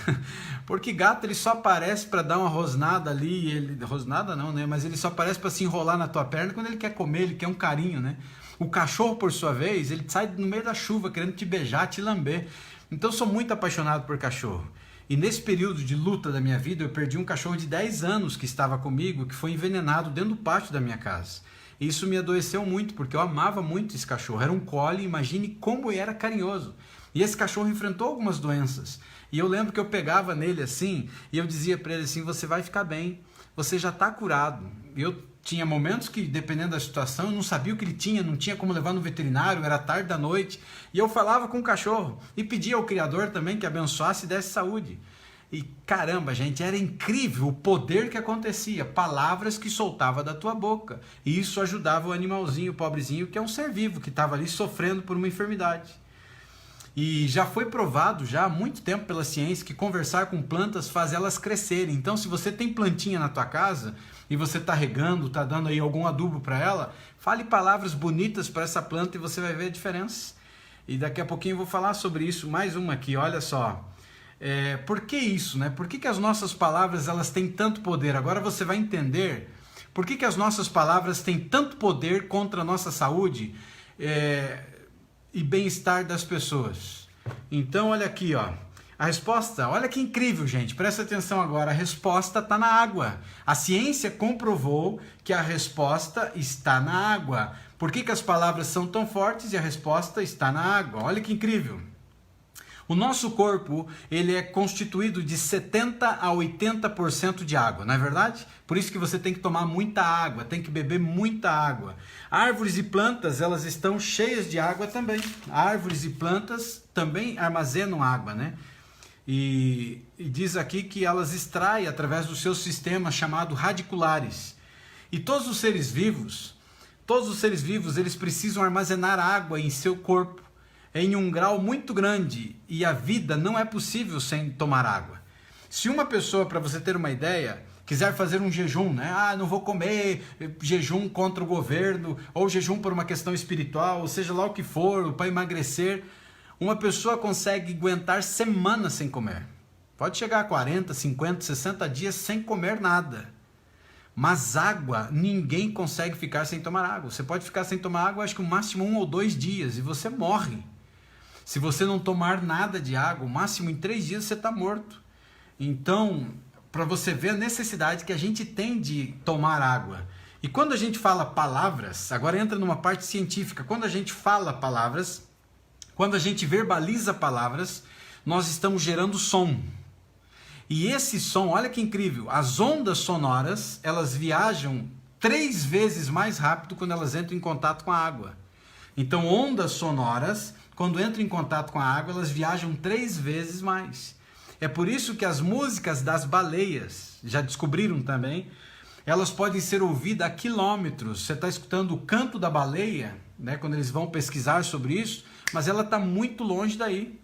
porque gato ele só aparece para dar uma rosnada ali, rosnada não, né? Mas ele só aparece para se enrolar na tua perna quando ele quer comer, ele quer um carinho, né? O cachorro, por sua vez, ele sai no meio da chuva querendo te beijar, te lamber. Então eu sou muito apaixonado por cachorro. E nesse período de luta da minha vida, eu perdi um cachorro de 10 anos que estava comigo, que foi envenenado dentro do pátio da minha casa. Isso me adoeceu muito, porque eu amava muito esse cachorro. Era um collie, imagine como ele era carinhoso. E esse cachorro enfrentou algumas doenças. E eu lembro que eu pegava nele assim, e eu dizia para ele assim: você vai ficar bem, você já está curado. Eu tinha momentos que, dependendo da situação, eu não sabia o que ele tinha, não tinha como levar no veterinário, era tarde da noite. E eu falava com o cachorro e pedia ao Criador também que abençoasse e desse saúde. E caramba, gente, era incrível o poder que acontecia, palavras que soltava da tua boca. E isso ajudava o animalzinho, o pobrezinho, que é um ser vivo, que estava ali sofrendo por uma enfermidade. E já foi provado já há muito tempo pela ciência que conversar com plantas faz elas crescerem. Então, se você tem plantinha na tua casa e você está regando, está dando aí algum adubo para ela, fale palavras bonitas para essa planta e você vai ver a diferença. E daqui a pouquinho eu vou falar sobre isso, mais uma aqui, olha só. Por que isso, né? Por que as nossas palavras elas têm tanto poder? Agora você vai entender por que as nossas palavras têm tanto poder contra a nossa saúde e bem-estar das pessoas. Então olha aqui, ó. A resposta, olha que incrível, gente, presta atenção agora, a resposta está na água. A ciência comprovou que a resposta está na água. Por que as palavras são tão fortes e a resposta está na água? Olha que incrível. O nosso corpo, ele é constituído de 70% a 80% de água, não é verdade? Por isso que você tem que tomar muita água, tem que beber muita água. Árvores e plantas, elas estão cheias de água também. Árvores e plantas também armazenam água, né? E diz aqui que elas extraem através do seu sistema chamado radiculares. E todos os seres vivos, eles precisam armazenar água em seu corpo em um grau muito grande, e a vida não é possível sem tomar água. Se uma pessoa, para você ter uma ideia, quiser fazer um jejum, né? Não vou comer, jejum contra o governo, ou jejum por uma questão espiritual, ou seja lá o que for, para emagrecer, uma pessoa consegue aguentar semanas sem comer. Pode chegar a 40, 50, 60 dias sem comer nada. Mas água, ninguém consegue ficar sem tomar água. Você pode ficar sem tomar água, acho que o máximo 1 ou 2 dias, e você morre. Se você não tomar nada de água, o máximo em 3 dias você está morto. Então, para você ver a necessidade que a gente tem de tomar água. E quando a gente fala palavras, agora entra numa parte científica, quando a gente fala palavras, quando a gente verbaliza palavras, nós estamos gerando som. E esse som, olha que incrível, as ondas sonoras, elas viajam 3 vezes mais rápido quando elas entram em contato com a água. Então, ondas sonoras, quando entram em contato com a água, elas viajam 3 vezes mais. É por isso que as músicas das baleias, já descobriram também, elas podem ser ouvidas a quilômetros. Você está escutando o canto da baleia, né, quando eles vão pesquisar sobre isso, mas ela está muito longe daí.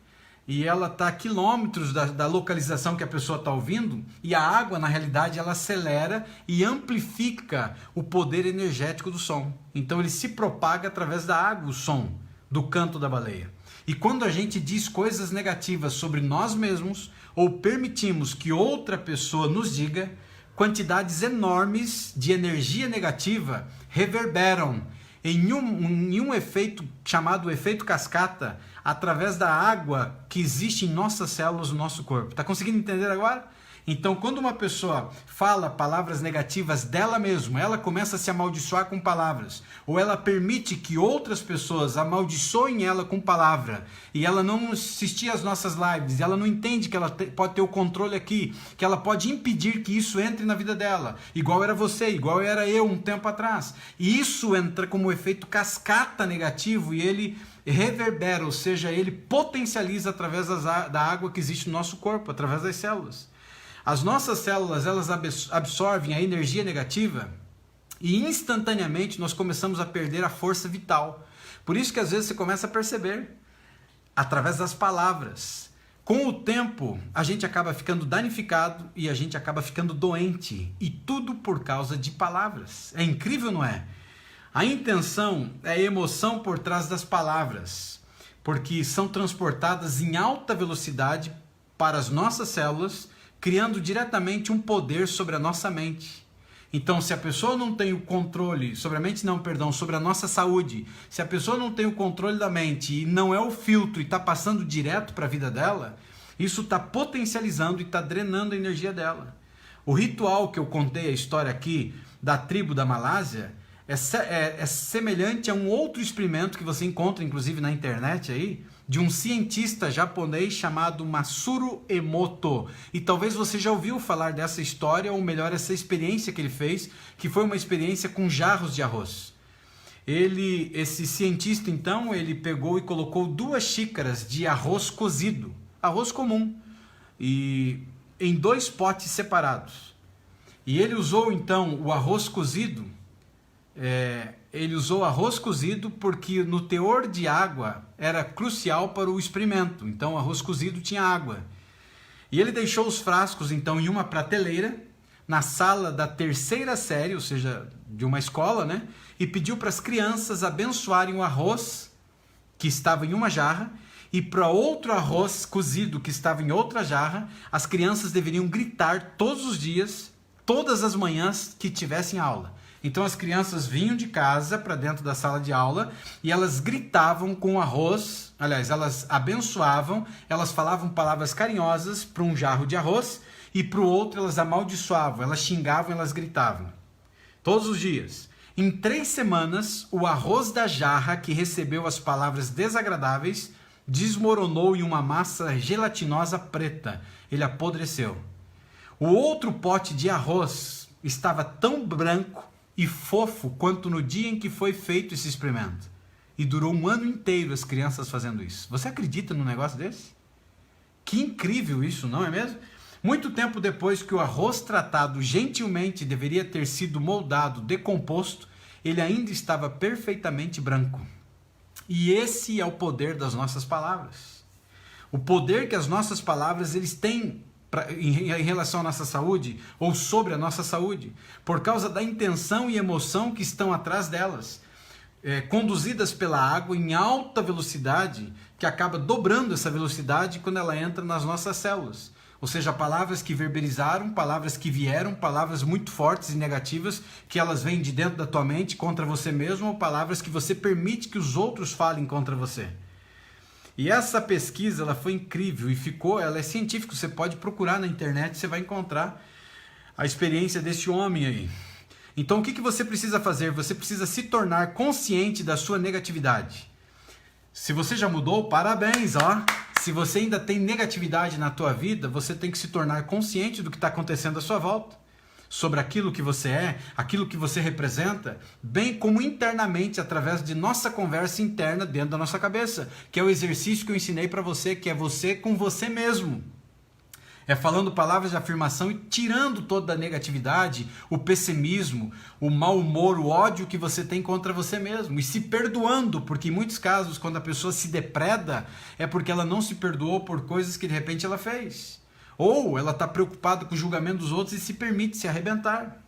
E ela está a quilômetros da localização que a pessoa está ouvindo, e a água, na realidade, ela acelera e amplifica o poder energético do som. Então ele se propaga através da água, o som do canto da baleia. E quando a gente diz coisas negativas sobre nós mesmos, ou permitimos que outra pessoa nos diga, quantidades enormes de energia negativa reverberam em um efeito chamado efeito cascata, através da água que existe em nossas células do nosso corpo. Está conseguindo entender agora? Então, quando uma pessoa fala palavras negativas dela mesma, ela começa a se amaldiçoar com palavras, ou ela permite que outras pessoas amaldiçoem ela com palavra, e ela não assistir às nossas lives, ela não entende que ela pode ter o controle aqui, que ela pode impedir que isso entre na vida dela, igual era você, igual era eu um tempo atrás. E isso entra como efeito cascata negativo, e ele reverbera, ou seja, ele potencializa através da água que existe no nosso corpo, através das células. As nossas células, elas absorvem a energia negativa e instantaneamente nós começamos a perder a força vital. Por isso que às vezes você começa a perceber, através das palavras. Com o tempo, a gente acaba ficando danificado e a gente acaba ficando doente. E tudo por causa de palavras. É incrível, não é? A intenção é a emoção por trás das palavras, porque são transportadas em alta velocidade para as nossas células, criando diretamente um poder sobre a nossa mente. Então, se a pessoa não tem o controle, sobre a mente não, perdão, sobre a nossa saúde, se a pessoa não tem o controle da mente e não é o filtro e está passando direto para a vida dela, isso está potencializando e está drenando a energia dela. O ritual que eu contei a história aqui da tribo da Malásia é semelhante a um outro experimento que você encontra inclusive na internet aí, de um cientista japonês chamado Masaru Emoto. E talvez você já ouviu falar dessa história, ou melhor, essa experiência que ele fez, que foi uma experiência com jarros de arroz. Esse cientista, então, ele pegou e colocou 2 xícaras de arroz cozido, arroz comum, e em 2 potes separados. E ele usou, então, o arroz cozido, porque no teor de água era crucial para o experimento. Então o arroz cozido tinha água. E ele deixou os frascos então em uma prateleira na sala da 3ª série, ou seja, de uma escola, né? E pediu para as crianças abençoarem o arroz que estava em uma jarra, e para outro arroz cozido que estava em outra jarra, as crianças deveriam gritar todos os dias, todas as manhãs que tivessem aula. Então as crianças vinham de casa para dentro da sala de aula e elas gritavam com o arroz, aliás, elas abençoavam, elas falavam palavras carinhosas para um jarro de arroz e para o outro elas amaldiçoavam, elas xingavam, elas gritavam. Todos os dias. Em 3 semanas, o arroz da jarra que recebeu as palavras desagradáveis desmoronou em uma massa gelatinosa preta. Ele apodreceu. O outro pote de arroz estava tão branco e fofo quanto no dia em que foi feito esse experimento. E durou 1 ano inteiro as crianças fazendo isso. Você acredita num negócio desse? Que incrível isso, não é mesmo? Muito tempo depois que o arroz tratado gentilmente deveria ter sido moldado, decomposto, ele ainda estava perfeitamente branco. E esse é o poder das nossas palavras. O poder que as nossas palavras eles têm em relação à nossa saúde, ou sobre a nossa saúde, por causa da intenção e emoção que estão atrás delas, conduzidas pela água em alta velocidade, que acaba dobrando essa velocidade quando ela entra nas nossas células. Ou seja, palavras que verbalizaram, palavras que vieram, palavras muito fortes e negativas, que elas vêm de dentro da tua mente contra você mesmo, ou palavras que você permite que os outros falem contra você. E essa pesquisa ela foi incrível e ela é científica, você pode procurar na internet, você vai encontrar a experiência desse homem aí. Então o que você precisa fazer? Você precisa se tornar consciente da sua negatividade. Se você já mudou, parabéns, ó. Se você ainda tem negatividade na tua vida, você tem que se tornar consciente do que está acontecendo à sua volta. Sobre aquilo que você é, aquilo que você representa, bem como internamente, através de nossa conversa interna dentro da nossa cabeça, que é o exercício que eu ensinei para você, que é você com você mesmo. É falando palavras de afirmação e tirando toda a negatividade, o pessimismo, o mau humor, o ódio que você tem contra você mesmo. E se perdoando, porque em muitos casos, quando a pessoa se depreda, é porque ela não se perdoou por coisas que de repente ela fez. Ou ela está preocupada com o julgamento dos outros e se permite se arrebentar.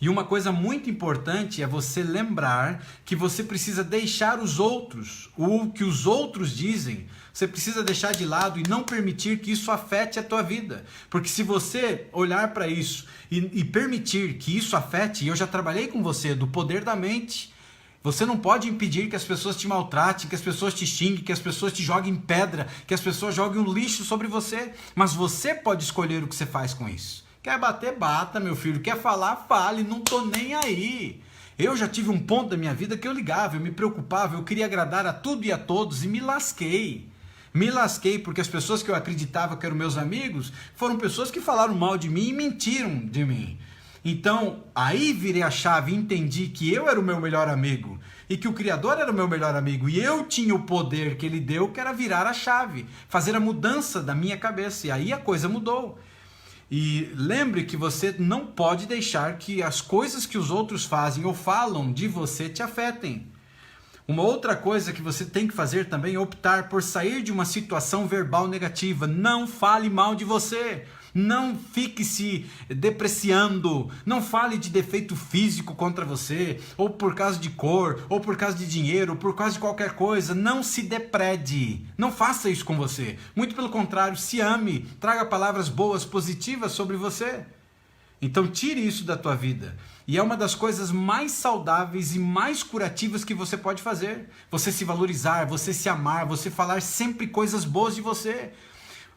E uma coisa muito importante é você lembrar que você precisa deixar os outros, o que os outros dizem, você precisa deixar de lado e não permitir que isso afete a tua vida. Porque se você olhar para isso e permitir que isso afete, e eu já trabalhei com você, do poder da mente, você não pode impedir que as pessoas te maltratem, que as pessoas te xinguem, que as pessoas te joguem pedra, que as pessoas joguem um lixo sobre você. Mas você pode escolher o que você faz com isso. Quer bater, bata, meu filho. Quer falar, fale. Não tô nem aí. Eu já tive um ponto da minha vida que eu ligava, eu me preocupava, eu queria agradar a tudo e a todos e me lasquei. Me lasquei porque as pessoas que eu acreditava que eram meus amigos foram pessoas que falaram mal de mim e mentiram de mim. Então, aí virei a chave e entendi que eu era o meu melhor amigo e que o Criador era o meu melhor amigo e eu tinha o poder que Ele deu, que era virar a chave, fazer a mudança da minha cabeça, e aí a coisa mudou. E lembre que você não pode deixar que as coisas que os outros fazem ou falam de você te afetem. Uma outra coisa que você tem que fazer também é optar por sair de uma situação verbal negativa. Não fale mal de você. Não fique se depreciando, não fale de defeito físico contra você, ou por causa de cor, ou por causa de dinheiro, ou por causa de qualquer coisa. Não se deprede, não faça isso com você. Muito pelo contrário, se ame, traga palavras boas, positivas sobre você. Então tire isso da tua vida. E é uma das coisas mais saudáveis e mais curativas que você pode fazer. Você se valorizar, você se amar, você falar sempre coisas boas de você.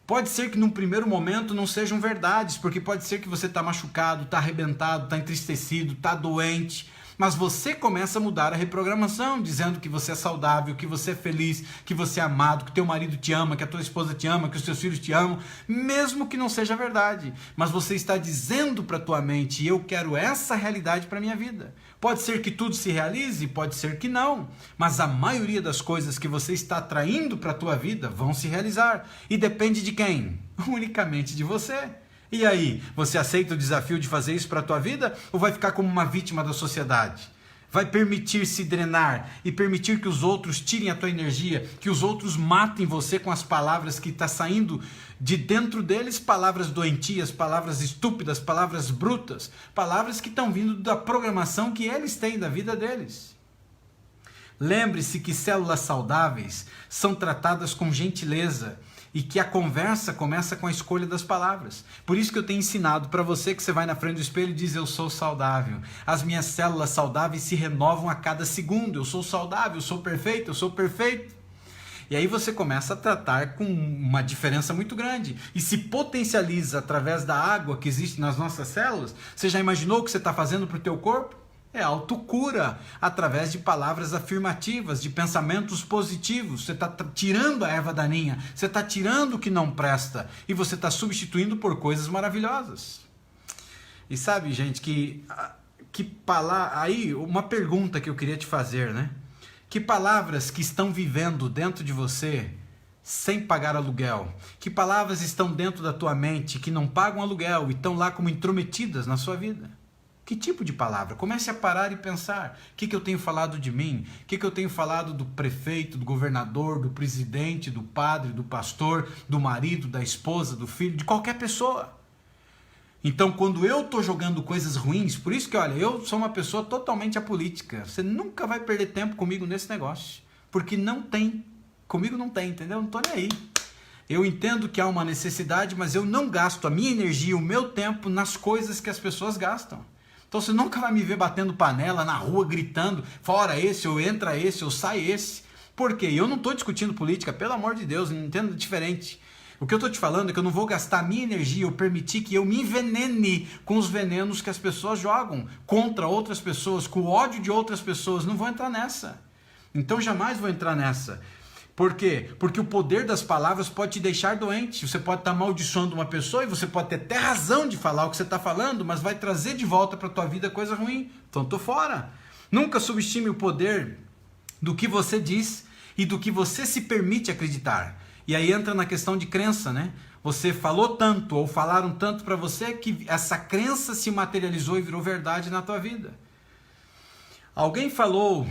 Pode ser que num primeiro momento não sejam verdades, porque pode ser que você está machucado, está arrebentado, está entristecido, está doente, mas você começa a mudar a reprogramação, dizendo que você é saudável, que você é feliz, que você é amado, que teu marido te ama, que a tua esposa te ama, que os teus filhos te amam, mesmo que não seja verdade. Mas você está dizendo para a tua mente, eu quero essa realidade para a minha vida. Pode ser que tudo se realize, pode ser que não, mas a maioria das coisas que você está atraindo para a tua vida vão se realizar. E depende de quem? Unicamente de você. E aí, você aceita o desafio de fazer isso para a tua vida ou vai ficar como uma vítima da sociedade? Vai permitir se drenar e permitir que os outros tirem a tua energia, que os outros matem você com as palavras que estão saindo de dentro deles, palavras doentias, palavras estúpidas, palavras brutas, palavras que estão vindo da programação que eles têm da vida deles. Lembre-se que células saudáveis são tratadas com gentileza e que a conversa começa com a escolha das palavras. Por isso que eu tenho ensinado para você que você vai na frente do espelho e diz, eu sou saudável. As minhas células saudáveis se renovam a cada segundo. Eu sou saudável, eu sou perfeito, eu sou perfeito. E aí você começa a tratar com uma diferença muito grande. E se potencializa através da água que existe nas nossas células. Você já imaginou o que você está fazendo para o teu corpo? É autocura, através de palavras afirmativas, de pensamentos positivos. Você está tirando a erva daninha, você está tirando o que não presta e você está substituindo por coisas maravilhosas. E sabe, gente, aí uma pergunta que eu queria te fazer, né? Que palavras que estão vivendo dentro de você sem pagar aluguel? Que palavras estão dentro da tua mente que não pagam aluguel e estão lá como intrometidas na sua vida? Que tipo de palavra? Comece a parar e pensar. O que eu tenho falado de mim? O que eu tenho falado do prefeito, do governador, do presidente, do padre, do pastor, do marido, da esposa, do filho, de qualquer pessoa? Então, quando eu estou jogando coisas ruins, por isso que, olha, eu sou uma pessoa totalmente apolítica. Você nunca vai perder tempo comigo nesse negócio. Porque não tem. Comigo não tem, entendeu? Não estou nem aí. Eu entendo que há uma necessidade, mas eu não gasto a minha energia, o meu tempo nas coisas que as pessoas gastam. Então você nunca vai me ver batendo panela na rua, gritando, fora esse, ou entra esse, ou sai esse. Por quê? Eu não estou discutindo política, pelo amor de Deus, não entendo diferente. O que eu estou te falando é que eu não vou gastar a minha energia ou permitir que eu me envenene com os venenos que as pessoas jogam contra outras pessoas, com o ódio de outras pessoas. Não vou entrar nessa. Então jamais vou entrar nessa. Por quê? Porque o poder das palavras pode te deixar doente. Você pode estar amaldiçoando uma pessoa e você pode ter até razão de falar o que você está falando, mas vai trazer de volta para a tua vida coisa ruim. Então estou fora. Nunca subestime o poder do que você diz e do que você se permite acreditar. E aí entra na questão de crença, né? Você falou tanto ou falaram tanto para você que essa crença se materializou e virou verdade na tua vida. Alguém falou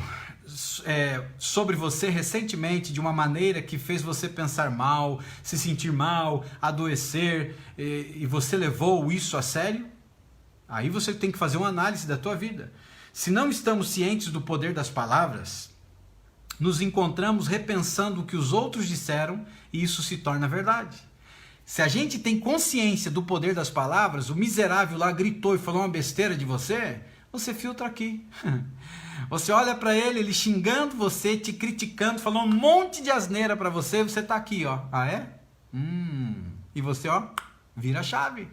sobre você recentemente de uma maneira que fez você pensar mal, se sentir mal, adoecer, e você levou isso a sério? Aí você tem que fazer uma análise da tua vida. Se não estamos cientes do poder das palavras, nos encontramos repensando o que os outros disseram e isso se torna verdade. Se a gente tem consciência do poder das palavras, o miserável lá gritou e falou uma besteira de você, você filtra aqui. Você olha para ele xingando você, te criticando, falou um monte de asneira para você, você tá aqui, ó. Ah, é? E você, ó, vira a chave.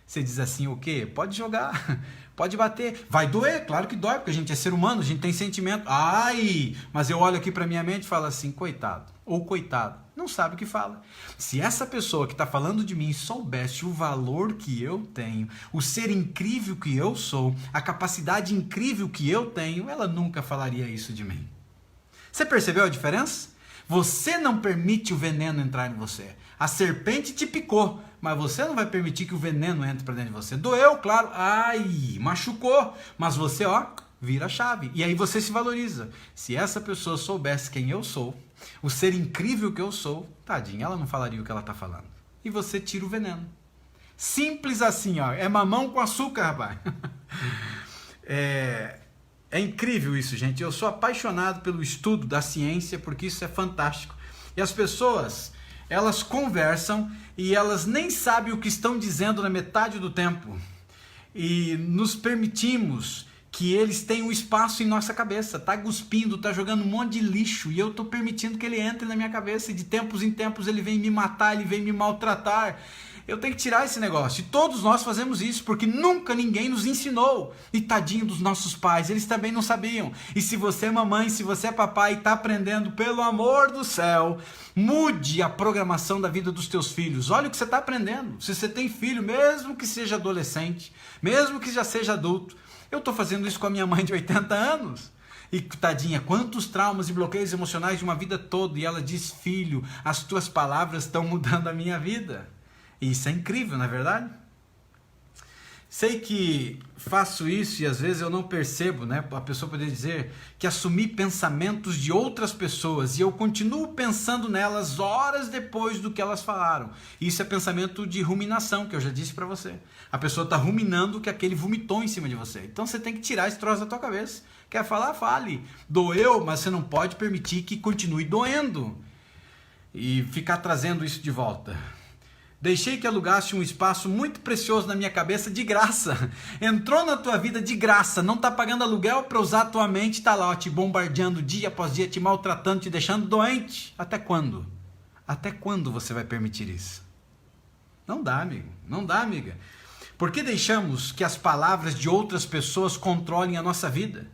Você diz assim, o quê? Pode jogar, pode bater. Vai doer, claro que dói, porque a gente é ser humano, a gente tem sentimento. Ai, mas eu olho aqui para minha mente e falo assim, coitado, ou coitado, não sabe o que fala. Se essa pessoa que está falando de mim soubesse o valor que eu tenho, o ser incrível que eu sou, a capacidade incrível que eu tenho, ela nunca falaria isso de mim. Você percebeu a diferença? Você não permite o veneno entrar em você. A serpente te picou, mas você não vai permitir que o veneno entre para dentro de você. Doeu, claro. Ai, machucou. Mas você, ó, vira a chave. E aí você se valoriza. Se essa pessoa soubesse quem eu sou, o ser incrível que eu sou, tadinha, ela não falaria o que ela está falando. E você tira o veneno. Simples assim, ó. É mamão com açúcar, rapaz. É incrível isso, gente. Eu sou apaixonado pelo estudo da ciência, porque isso é fantástico. E as pessoas, elas conversam e elas nem sabem o que estão dizendo na metade do tempo. E nos permitimos que eles tenham espaço em nossa cabeça. Tá cuspindo, tá jogando um monte de lixo e eu tô permitindo que ele entre na minha cabeça. E de tempos em tempos ele vem me matar, ele vem me maltratar. Eu tenho que tirar esse negócio. E todos nós fazemos isso, porque nunca ninguém nos ensinou. E tadinho dos nossos pais, eles também não sabiam. E se você é mamãe, se você é papai e está aprendendo, pelo amor do céu, mude a programação da vida dos teus filhos. Olha o que você está aprendendo. Se você tem filho, mesmo que seja adolescente, mesmo que já seja adulto. Eu estou fazendo isso com a minha mãe de 80 anos. E tadinha, quantos traumas e bloqueios emocionais de uma vida toda. E ela diz, filho, as tuas palavras estão mudando a minha vida. E isso é incrível, não é verdade? Sei que faço isso e às vezes eu não percebo, né? A pessoa poderia dizer que assumi pensamentos de outras pessoas e eu continuo pensando nelas horas depois do que elas falaram. Isso é pensamento de ruminação, que eu já disse para você. A pessoa está ruminando o que aquele vomitou em cima de você. Então você tem que tirar esse troço da tua cabeça. Quer falar? Fale. Doeu, mas você não pode permitir que continue doendo e ficar trazendo isso de volta. Deixei que alugasse um espaço muito precioso na minha cabeça de graça. Entrou na tua vida de graça. Não está pagando aluguel para usar a tua mente. Está lá, ó, te bombardeando dia após dia, te maltratando, te deixando doente. Até quando? Até quando você vai permitir isso? Não dá, amigo. Não dá, amiga. Por que deixamos que as palavras de outras pessoas controlem a nossa vida?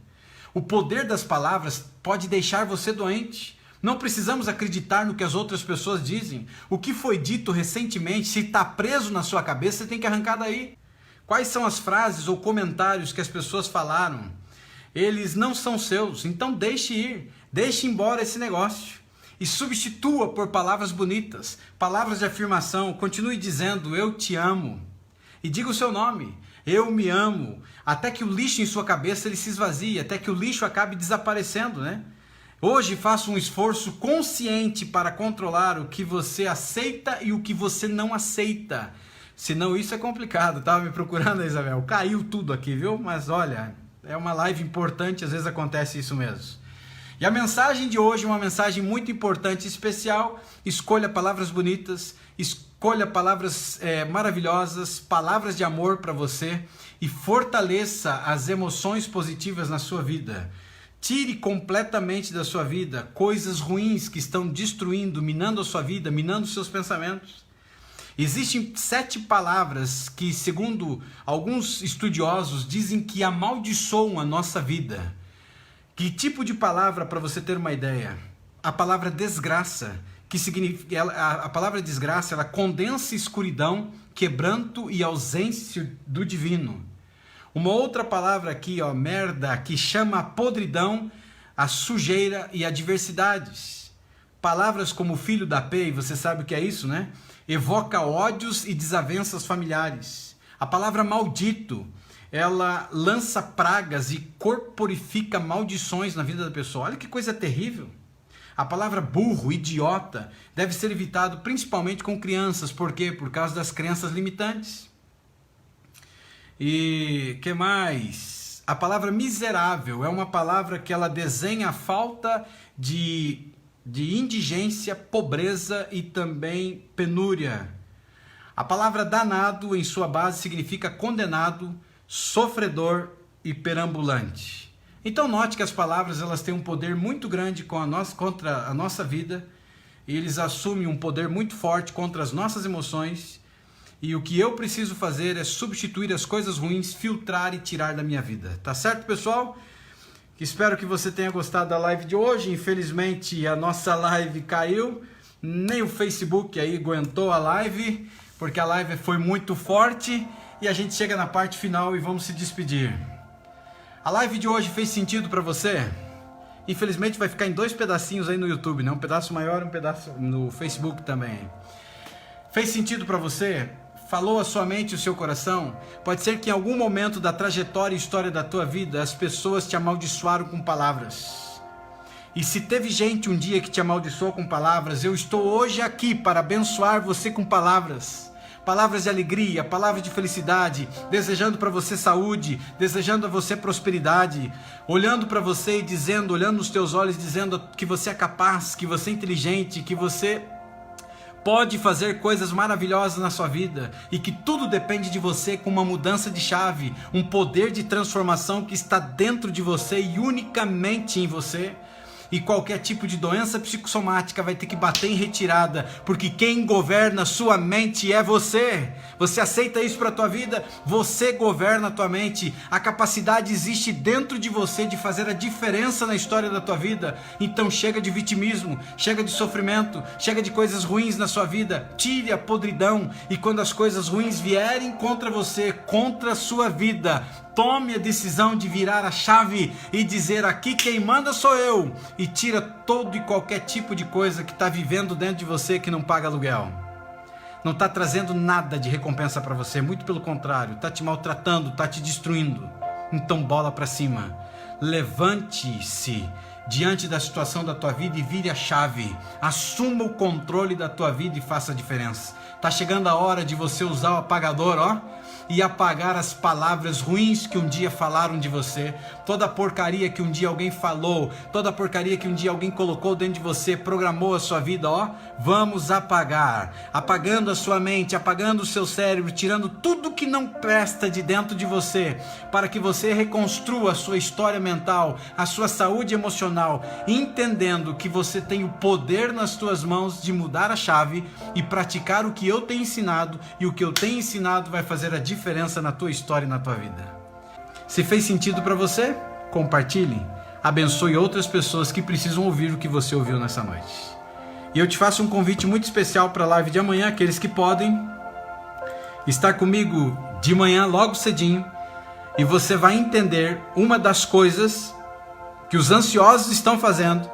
O poder das palavras pode deixar você doente. Não precisamos acreditar no que as outras pessoas dizem. O que foi dito recentemente, se está preso na sua cabeça, você tem que arrancar daí. Quais são as frases ou comentários que as pessoas falaram? Eles não são seus, então deixe ir. Deixe embora esse negócio. E substitua por palavras bonitas, palavras de afirmação. Continue dizendo, eu te amo. E diga o seu nome. Eu me amo. Até que o lixo em sua cabeça ele se esvazie, até que o lixo acabe desaparecendo, né? Hoje faça um esforço consciente para controlar o que você aceita e o que você não aceita. Senão isso é complicado. Estava me procurando, Isabel. Caiu tudo aqui, viu? Mas olha, é uma live importante, às vezes acontece isso mesmo. E a mensagem de hoje é uma mensagem muito importante e especial. Escolha palavras bonitas, escolha palavras maravilhosas, palavras de amor para você e fortaleça as emoções positivas na sua vida. Tire completamente da sua vida coisas ruins que estão destruindo, minando a sua vida, minando os seus pensamentos. Existem 7 palavras que, segundo alguns estudiosos, dizem que amaldiçoam a nossa vida. Que tipo de palavra, para você ter uma ideia? A palavra desgraça, que significa, a palavra desgraça, ela condensa escuridão, quebranto e ausência do divino. Uma outra palavra aqui, ó, merda, que chama a podridão, a sujeira e adversidades. Palavras como filho da P, e você sabe o que é isso, né? Evoca ódios e desavenças familiares. A palavra maldito, ela lança pragas e corporifica maldições na vida da pessoa. Olha que coisa terrível. A palavra burro, idiota, deve ser evitado principalmente com crianças. Por quê? Por causa das crenças limitantes. E que mais? A palavra miserável é uma palavra que ela desenha a falta de indigência, pobreza e também penúria. A palavra danado em sua base significa condenado, sofredor e perambulante. Então note que as palavras elas têm um poder muito grande contra a nossa vida, e eles assumem um poder muito forte contra as nossas emoções, e o que eu preciso fazer é substituir as coisas ruins, filtrar e tirar da minha vida. Tá certo, pessoal? Espero que você tenha gostado da live de hoje. Infelizmente a nossa live caiu, nem o Facebook aí aguentou a live, porque a live foi muito forte, e a gente chega na parte final e vamos se despedir. A live de hoje fez sentido para você? Infelizmente vai ficar em 2 pedacinhos aí no YouTube, né? Um pedaço maior e um pedaço no Facebook também. Fez sentido para você? Falou a sua mente e o seu coração? Pode ser que em algum momento da trajetória e história da tua vida as pessoas te amaldiçoaram com palavras. E se teve gente um dia que te amaldiçoou com palavras, eu estou hoje aqui para abençoar você com palavras. Palavras de alegria, palavras de felicidade, desejando para você saúde, desejando a você prosperidade, olhando para você e dizendo, olhando nos teus olhos, dizendo que você é capaz, que você é inteligente, que você pode fazer coisas maravilhosas na sua vida e que tudo depende de você, com uma mudança de chave, um poder de transformação que está dentro de você e unicamente em você. E qualquer tipo de doença psicossomática vai ter que bater em retirada, porque quem governa sua mente é você. Você aceita isso para a tua vida? Você governa a tua mente. A capacidade existe dentro de você de fazer a diferença na história da tua vida. Então chega de vitimismo, chega de sofrimento, chega de coisas ruins na sua vida. Tire a podridão, e quando as coisas ruins vierem contra você, contra a sua vida, tome a decisão de virar a chave e dizer: aqui quem manda sou eu, e tira todo e qualquer tipo de coisa que está vivendo dentro de você que não paga aluguel. Não está trazendo nada de recompensa para você, muito pelo contrário, está te maltratando, está te destruindo. Então bola para cima, levante-se diante da situação da tua vida e vire a chave, assuma o controle da tua vida e faça a diferença. Está chegando a hora de você usar o apagador, ó, e apagar as palavras ruins que um dia falaram de você, toda a porcaria que um dia alguém falou, toda a porcaria que um dia alguém colocou dentro de você, programou a sua vida, ó, vamos apagar, apagando a sua mente, apagando o seu cérebro, tirando tudo que não presta de dentro de você, para que você reconstrua a sua história mental, a sua saúde emocional, entendendo que você tem o poder nas tuas mãos de mudar a chave e praticar o que eu tenho ensinado, e o que eu tenho ensinado vai fazer a diferença na tua história e na tua vida. Se fez sentido para você, compartilhe, abençoe outras pessoas que precisam ouvir o que você ouviu nessa noite. E eu te faço um convite muito especial para a live de amanhã, aqueles que podem estar comigo de manhã logo cedinho, e você vai entender uma das coisas que os ansiosos estão fazendo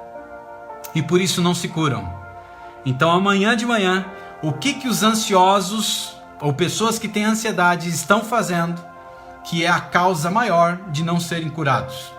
e por isso não se curam. Então amanhã de manhã, o que os ansiosos ou pessoas que têm ansiedade estão fazendo, que é a causa maior de não serem curados.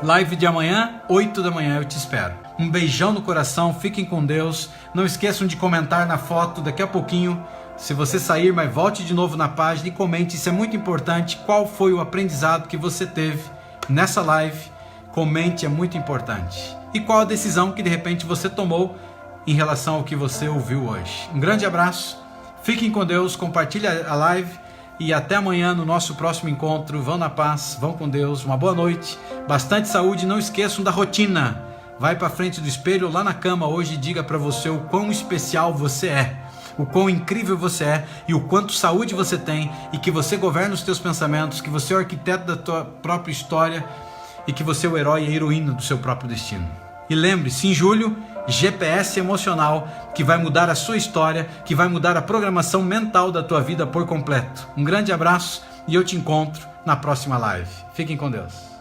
Live de amanhã, 8 da manhã, eu te espero. Um beijão no coração, fiquem com Deus. Não esqueçam de comentar na foto daqui a pouquinho. Se você sair, mas volte de novo na página e comente, isso é muito importante. Qual foi o aprendizado que você teve nessa live? Comente, é muito importante. E qual a decisão que de repente você tomou em relação ao que você ouviu hoje. Um grande abraço. Fiquem com Deus, compartilhe a live e até amanhã no nosso próximo encontro. Vão na paz, vão com Deus, uma boa noite, bastante saúde, não esqueçam da rotina. Vai para frente do espelho lá na cama hoje e diga para você o quão especial você é. o quão incrível você é e o quanto saúde você tem e que você governa os teus pensamentos, que você é o arquiteto da tua própria história e que você é o herói e a heroína do seu próprio destino. E lembre-se, em julho, GPS emocional, que vai mudar a sua história, que vai mudar a programação mental da tua vida por completo. Um grande abraço e eu te encontro na próxima live. Fiquem com Deus.